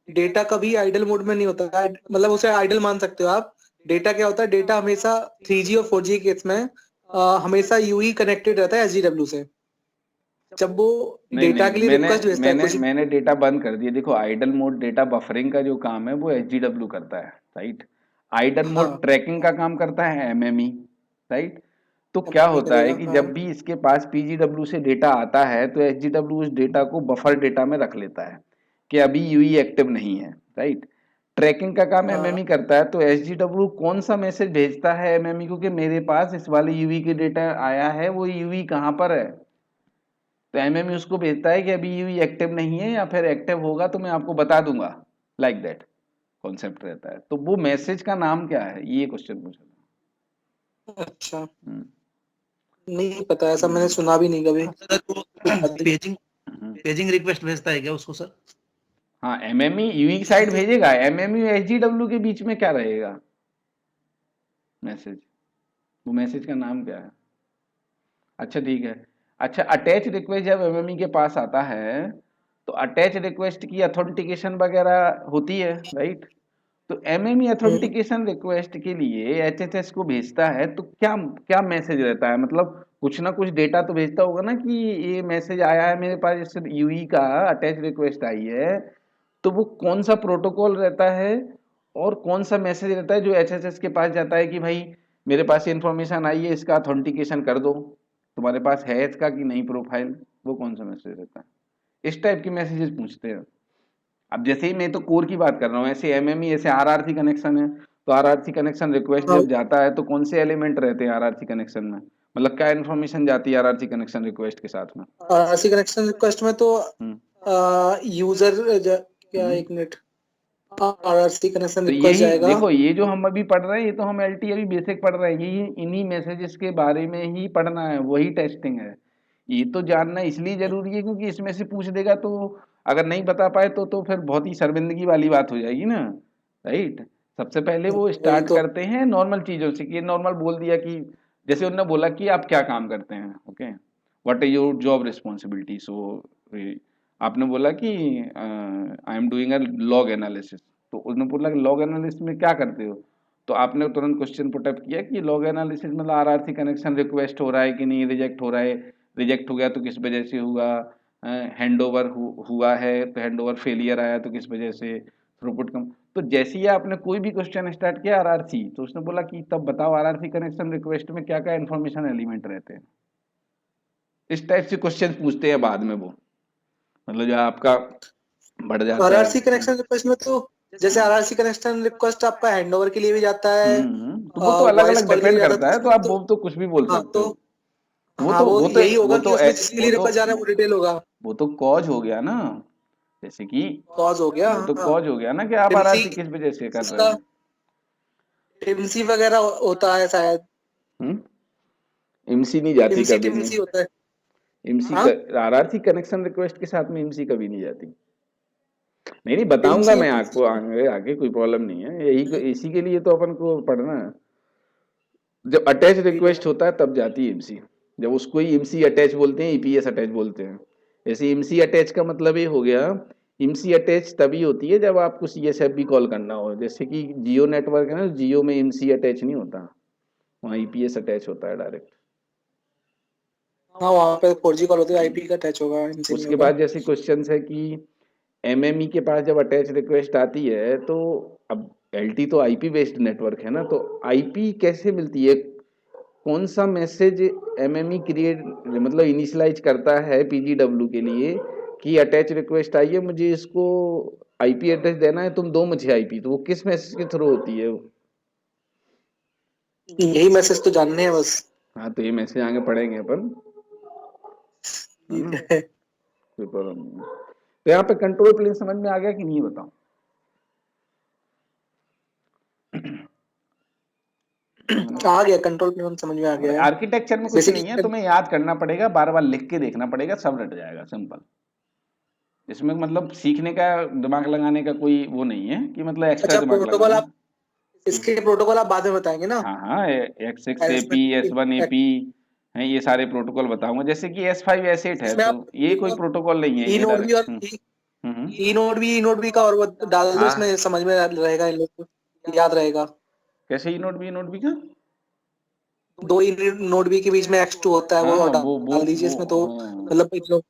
डेटा कभी आइडल मोड में नहीं होता है, मतलब उसे आइडल मान सकते हो आप। डेटा क्या होता है, डेटा हमेशा 3G और 4G के केस में हमेशा यूई कनेक्टेड रहता है HGW से। जब वो डेटा के लिए रिक्वेस्ट भेजता है कुछ, मैंने डेटा बंद कर दिया। देखो, आइडल मोड डेटा बफरिंग का जो काम है वो HGW करता है, राइट। आइडल मोड ट्रैकिंग का काम करता है MME, राइट। तो क्या होता है कि जब भी इसके पास PGW से डेटा आता है तो HGW उस डेटा को बफर डेटा में रख लेता है कि अभी यूई एक्टिव नहीं है, राइट। ट्रैकिंग का काम MME करता है, तो HGW कौन सा मैसेज भेजता है MME को कि मेरे पास इस वाले यूई के डेटा आया है, वो यूई कहाँ पर है। तो MME उसको भेजता है कि अभी यूई एक्टिव नहीं है, या फिर एक्टिव होगा तो मैं आपको बता दूंगा, लाइक दैट कॉन्सेप्ट रहता है। तो वो मैसेज का नाम क्या है, ये क्वेश्चन पूछा था। अच्छा नहीं पता, ऐसा मैंने सुना भी नहीं कभी। पेजिंग रिक्वेस्ट भेजता है क्या उसको सर? हाँ, MME यूई की साइड भेजेगा, MME HGW के बीच में क्या रहेगा मैसेज, वो मैसेज का नाम क्या है? अच्छा ठीक है। अच्छा, अटैच रिक्वेस्ट जब MME के पास आता है तो अटैच रिक्वेस्ट की अथेंटिकेशन वगैरह होती है, राइट। तो MME अथेंटिकेशन रिक्वेस्ट के लिए HSS को भेजता है, तो क्या क्या मैसेज रहता है? मतलब कुछ ना कुछ डेटा तो भेजता होगा ना कि ये मैसेज आया है मेरे पास, जैसे यूई का अटैच रिक्वेस्ट आई है, तो वो कौन सा प्रोटोकॉल रहता है और कौन सा मैसेज रहता है जो HSS के पास जाता है कि भाई मेरे पास इन्फॉर्मेशन आई है, इसका अथेंटिकेशन कर दो, तुम्हारे पास है इसका कि नहीं प्रोफाइल, वो कौन सा मैसेज रहता है? इस टाइप के मैसेजेस पूछते हैं। अब जैसे ही मैं तो कोर की बात कर रहा हूँ, ऐसे एमएमई ऐसे आरआरसी कनेक्शन है, तो आरआरसी कनेक्शन रिक्वेस्ट हाँ जब जाता है तो कौन से एलिमेंट रहते हैं आरआरसी कनेक्शन में, मतलब क्या इन्फॉर्मेशन जाती है आरआरसी कनेक्शन रिक्वेस्ट के साथ में? आरसी कनेक्शन रिक्वेस्ट में तो यूजर क्या, हम्म। एक मिनट, आरसी कनेक्शन तो रिक्वेस्ट यही जाएगा। देखो, ये जो हम अभी पढ़ रहे हैं, ये तो हम एलटी अभी बेसिक पढ़ रहे हैं, यही इन्हीं मैसेजेस के बारे में ही पढ़ना है, वही टेस्टिंग है। ये तो जानना इसलिए जरूरी है क्योंकि इसमें से पूछ देगा, तो अगर नहीं बता पाए तो फिर बहुत ही शर्मिंदगी वाली बात हो जाएगी ना, राइट। सबसे पहले वो वही स्टार्ट तो। करते हैं नॉर्मल चीजों से, कि नॉर्मल बोल दिया कि जैसे उन्होंने बोला कि आप क्या काम करते हैं, okay, what is your job responsibility, so आपने बोला कि I am doing a log analysis, तो उसने बोला कि लॉग एनालिसिस में क्या करते हो, तो आपने तुरंत क्वेश्चन पुटअप किया कि लॉग एनालिसिस मतलब आरआरसी कनेक्शन रिक्वेस्ट हो रहा है कि नहीं, रिजेक्ट हो रहा है, रिजेक्ट हो गया तो किस वजह से हुआ, हैंड ओवर हुआ है तो हैंड ओवर फेलियर आया तो किस वजह से, थ्रूपुट कम। तो जैसे ही आपने कोई भी क्वेश्चन स्टार्ट किया आरआरसी, तो उसने बोला कि तब बताओ आरआरसी कनेक्शन रिक्वेस्ट में क्या क्या इन्फॉर्मेशन एलिमेंट रहते हैं। इस टाइप से क्वेश्चन पूछते हैं बाद में वो, मतलब जो आपका बढ़ जाता है। आरआरसी कनेक्शन रिक्वेस्ट में तो जैसे आरआरसी कनेक्शन रिक्वेस्ट आपका हैंडओवर के लिए भी जाता है, तो वो तो अलग वॉइस अलग कॉल के लिए डिपेंड भी जाता है, करता तो है, तो उसमें आप वो तो कुछ भी बोल हाँ सकते तो हो। वो हाँ तो वो वो तो यही होगा कि उसमें जिसके लिए वो रिक्वेस्ट जा रहा है वो डिटेल होगा। तो कॉज हो गया ना, जैसे कि कॉज हो गया, वो तो हाँ। कॉज हो गया ना कि आप टिमसी आरआरसी किस वजह से कर रहे उसका हो। टिमसी वगैरह होता है शायद, एमसी नहीं जाती टिमसी कभी नहीं, टिमसी होता है। एमसी हाँ, का आरआरसी कनेक्शन रिक्वेस्ट के साथ में एमसी कभी नहीं जाती। नहीं नहीं, बताऊंगा टिमसी मैं आपको आगे आगे, कोई प्रॉब्लम नहीं है, इसी के लिए तो अपन को पढ़ना है। जब अटैच ठीक है। रिक्वेस्ट होता है तब जाती है एमसी, जब उसको ही एमसी अटैच बोलते हैं, ईपीएस अटैच बोलते हैं। जैसे एमसी अटैच का मतलब ये हो गया, एमसी अटैच तभी होती है जब आपको सीएसएफ भी कॉल करना हो, जैसे कि जियो नेटवर्क है ना, जियो में एमसी अटैच नहीं होता, वहाँ ईपीएस अटैच होता है डायरेक्ट। हाँ, वहाँ पे 4G कॉल होती है, आईपी का अटैच होगा, एमसी नहीं उसके होगा। बाद जैसे क्वेश्चन है कि एमएमई के पास जब अटैच रिक्वेस्ट आती है, तो अब एलटी तो आईपी बेस्ड नेटवर्क है ना, तो आईपी कैसे मिलती है, कौन सा मैसेज एमएमई क्रिएट मतलब इनिशियलाइज करता है पीजीडब्ल्यू के लिए कि अटैच रिक्वेस्ट आई है, मुझे इसको आईपी एड्रेस देना है, तुम दो मुझे आईपी, तो वो किस मैसेज के थ्रू होती है वो? यही मैसेज तो जानने हैं बस। हाँ, तो ये मैसेज आगे पढ़ेंगे अपन, है ना, ठीक है। कोई प्रॉब्लम नहीं है। तो यहाँ पे कंट्रोल प्लेन समझ में आ गया कि नहीं, बताओ। आ गया, कंट्रोल प्लेन समझ में आ गया है। आर्किटेक्चर में कुछ नहीं है, बेसिकली तुम्हें याद करना पड़ेगा, बार बार लिख के देखना पड़ेगा, सब रट जाएगा, सिंपल। इसमें मतलब सीखने का, दिमाग लगाने का कोई वो नहीं है कि मतलब एक्स्ट्रा अच्छा, दिमाग प्रोटोकॉल लगाना आप है। इसके प्रोटोकॉल आप बाद में बताएंगे ना? हाँ हाँ, X6 इसमें AP S1 AP है, ये सारे प्रोटोकॉल बताऊंगा, जैसे कि S5 S8 है, इसमें तो आप ये कोई प्रोटोकॉल नहीं है, ई ये नोड भी और डायरेक्ट। हम्म। ई नोड भी का और वो डाल दो, हाँ, इसमें समझ में रहेगा, इन लोग को याद रहेगा। कैसे ई नोट बी का? दो ई नोड बी के बीच में X2 होता है, वो हाँ, और डाल दीजिए इसमें, तो हाँ। मतलब इन लोग।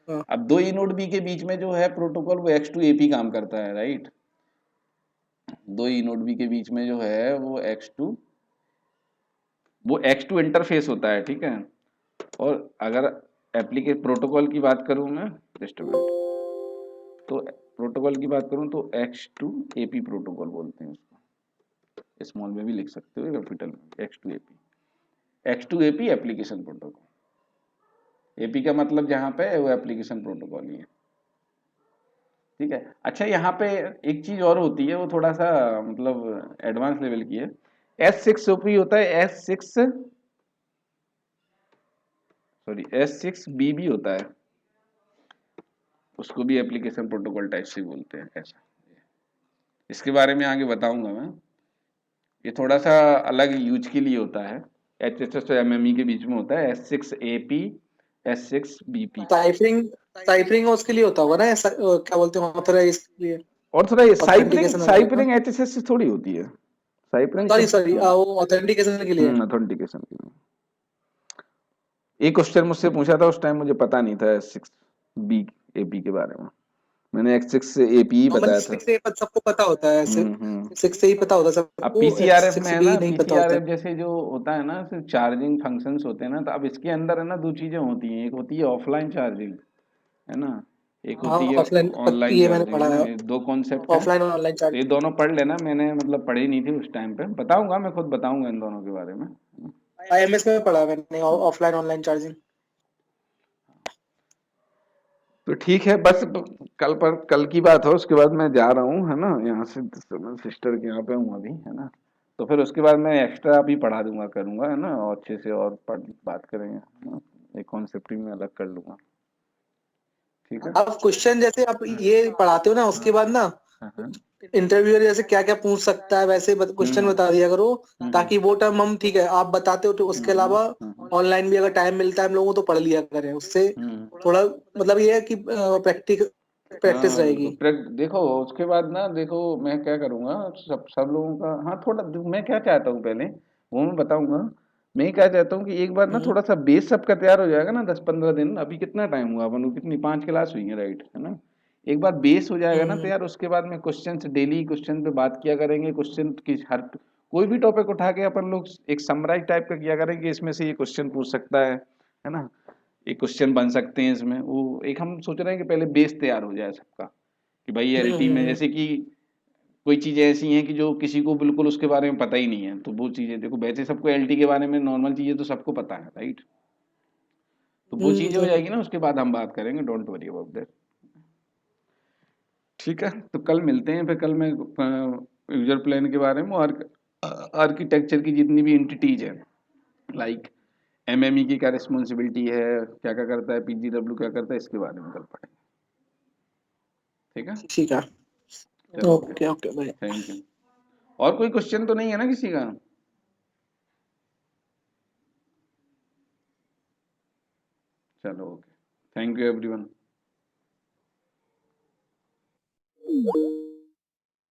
हाँ, अब दो ई नोट बी के बीच में जो है प्रोटोकॉल, वो X2 AP काम करता है, राइट। दो ई नोट बी के बीच में जो है वो X2 इंटरफेस होता है, ठीक है। और अगर एप्लीकेशन प्रोटोकॉल की बात करूं मैं, जस्ट मिनट, तो प्रोटोकॉल की बात करूं तो X2 AP प्रोटोकॉल बोलते हैं उसको, स्मॉल में भी लिख सकते हो, कैपिटल में, X2 AP application protocol. AP का मतलब जहां पे है वो एप्लीकेशन प्रोटोकॉल ही है, ठीक है। अच्छा, यहाँ पे एक चीज और होती है, वो थोड़ा सा मतलब एडवांस लेवल की है। S6OP होता है, S6B भी होता है, उसको भी एप्लीकेशन प्रोटोकॉल टाइप से बोलते हैं, ऐसा। इसके बारे में आगे बताऊंगा मैं, ये थोड़ा सा अलग यूज के लिए होता है। HSS और MME के बीच में होता है, S6AP S6BP। साइफरिंग साइफरिंग उसके लिए होता होगा ना, क्या बोलते हैं, ऑथराइज के लिए, और थोड़ा ये साइपरिंग ऑथेंटिकेशन वगैरह का। साइपरिंग HSS से थोड़ी होती है, साइपरिंग सॉरी सिर्फ सॉरी, वो ऑथेंटिकेशन के लिए। ऑथेंटिकेशन के लिए। एक क्वेश्चन मुझसे पूछा था उस टाइम, मुझे पता नहीं था S6B AP के बारे में, मैंने X6AP ही नॉर्मली बताया था। 6 सबको पता होता है, हम्म। 6 से ही पता होता है अब सबको, पीसीआरएफ में है ना, X6B नहीं पता होता है। पीसीआरएफ जैसे जो होता है ना, सिर्फ चार्जिंग फंक्शंस होते हैं ना, तो अब इसके अंदर है ना, दो चीजें होती हैं, एक होती है ऑफलाइन चार्जिंग, है ना, एक हाँ, होती है ऑफलाइन ऑनलाइन ये मैंने चार्जिंग, पढ़ा है ना, है, ये दो कॉन्सेप्ट है। ऑफलाइन और ऑनलाइन तो ये चार्जिंग। दोनों पढ़ लेना, मैंने मतलब पढ़ी नहीं थी उस टाइम पे, बताऊंगा, मैं खुद बताऊंगा इन दोनों के बारे में। IMS में पढ़ा है मैंने ऑफलाइन ऑनलाइन चार्जिंग। तो ठीक है, बस कल की बात है, उसके बाद मैं जा रहा हूँ, है ना, यहाँ से सिस्टर के यहाँ पे हूँ अभी, है ना, तो फिर उसके बाद मैं एक्स्ट्रा भी पढ़ा दूंगा, करूंगा, है ना, और अच्छे से और बात करेंगे, है ना, एक कॉन्सेप्ट ही मैं अलग कर लूंगा। ठीक है। आप क्वेश्चन जैसे आप ये पढ़ाते हो ना, उसके बाद ना हाँ। इंटरव्यूअर जैसे क्या क्या पूछ सकता है वैसे क्वेश्चन बता दिया करो, ताकि वो टाइम हम, ठीक है आप बताते हो तो उसके अलावा ऑनलाइन भी अगर टाइम मिलता है हम लोगों को तो पढ़ लिया करें, उससे थोड़ा मतलब ये है कि प्रैक्टिस रहेगी। देखो उसके बाद ना, देखो मैं क्या करूंगा, सब लोगों का, हाँ थोड़ा मैं क्या चाहता हूँ पहले वो मैं बताऊंगा। मैं क्या चाहता हूँ कि एक बार ना थोड़ा सा बेस सबका तैयार हो जाएगा ना, 10-15 दिन, अभी कितना टाइम हुआ अपन को, कितनी 5 क्लास हुई है, राइट, है ना, एक बार बेस हो जाएगा ना तैयार, उसके बाद में क्वेश्चन से डेली क्वेश्चन पे बात किया करेंगे, क्वेश्चन की हर कोई भी टॉपिक उठा के अपन लोग एक समराइज टाइप का किया करेंगे, इसमें से ये क्वेश्चन पूछ सकता है ना, एक क्वेश्चन बन सकते हैं इसमें, वो एक हम सोच रहे हैं कि पहले बेस तैयार हो जाए सबका, कि भाई एलटी में जैसे कि कोई चीजें ऐसी हैं कि जो किसी को बिल्कुल उसके बारे में पता ही नहीं है, तो वो चीजें देखो, वैसे सबको एलटी के बारे में नॉर्मल चीजें तो सबको पता है, राइट, तो वो चीजें हो जाएगी ना, उसके बाद हम बात करेंगे, डोंट वरी अबाउट दैट। ठीक है, तो कल मिलते हैं, फिर कल मैं यूजर प्लान के बारे में और आर्किटेक्चर की जितनी भी एंटिटीज है, लाइक एमएमई की क्या रिस्पॉन्सिबिलिटी है, क्या क्या करता है, पीजीडब्ल्यू क्या करता है, इसके बारे में कल पढ़ेंगे। ठीक है, ठीक है, चलो ओके ओके भाई। Thank you. और कोई क्वेश्चन तो नहीं है ना किसी का? चलो ओके, थैंक यू एवरीवन।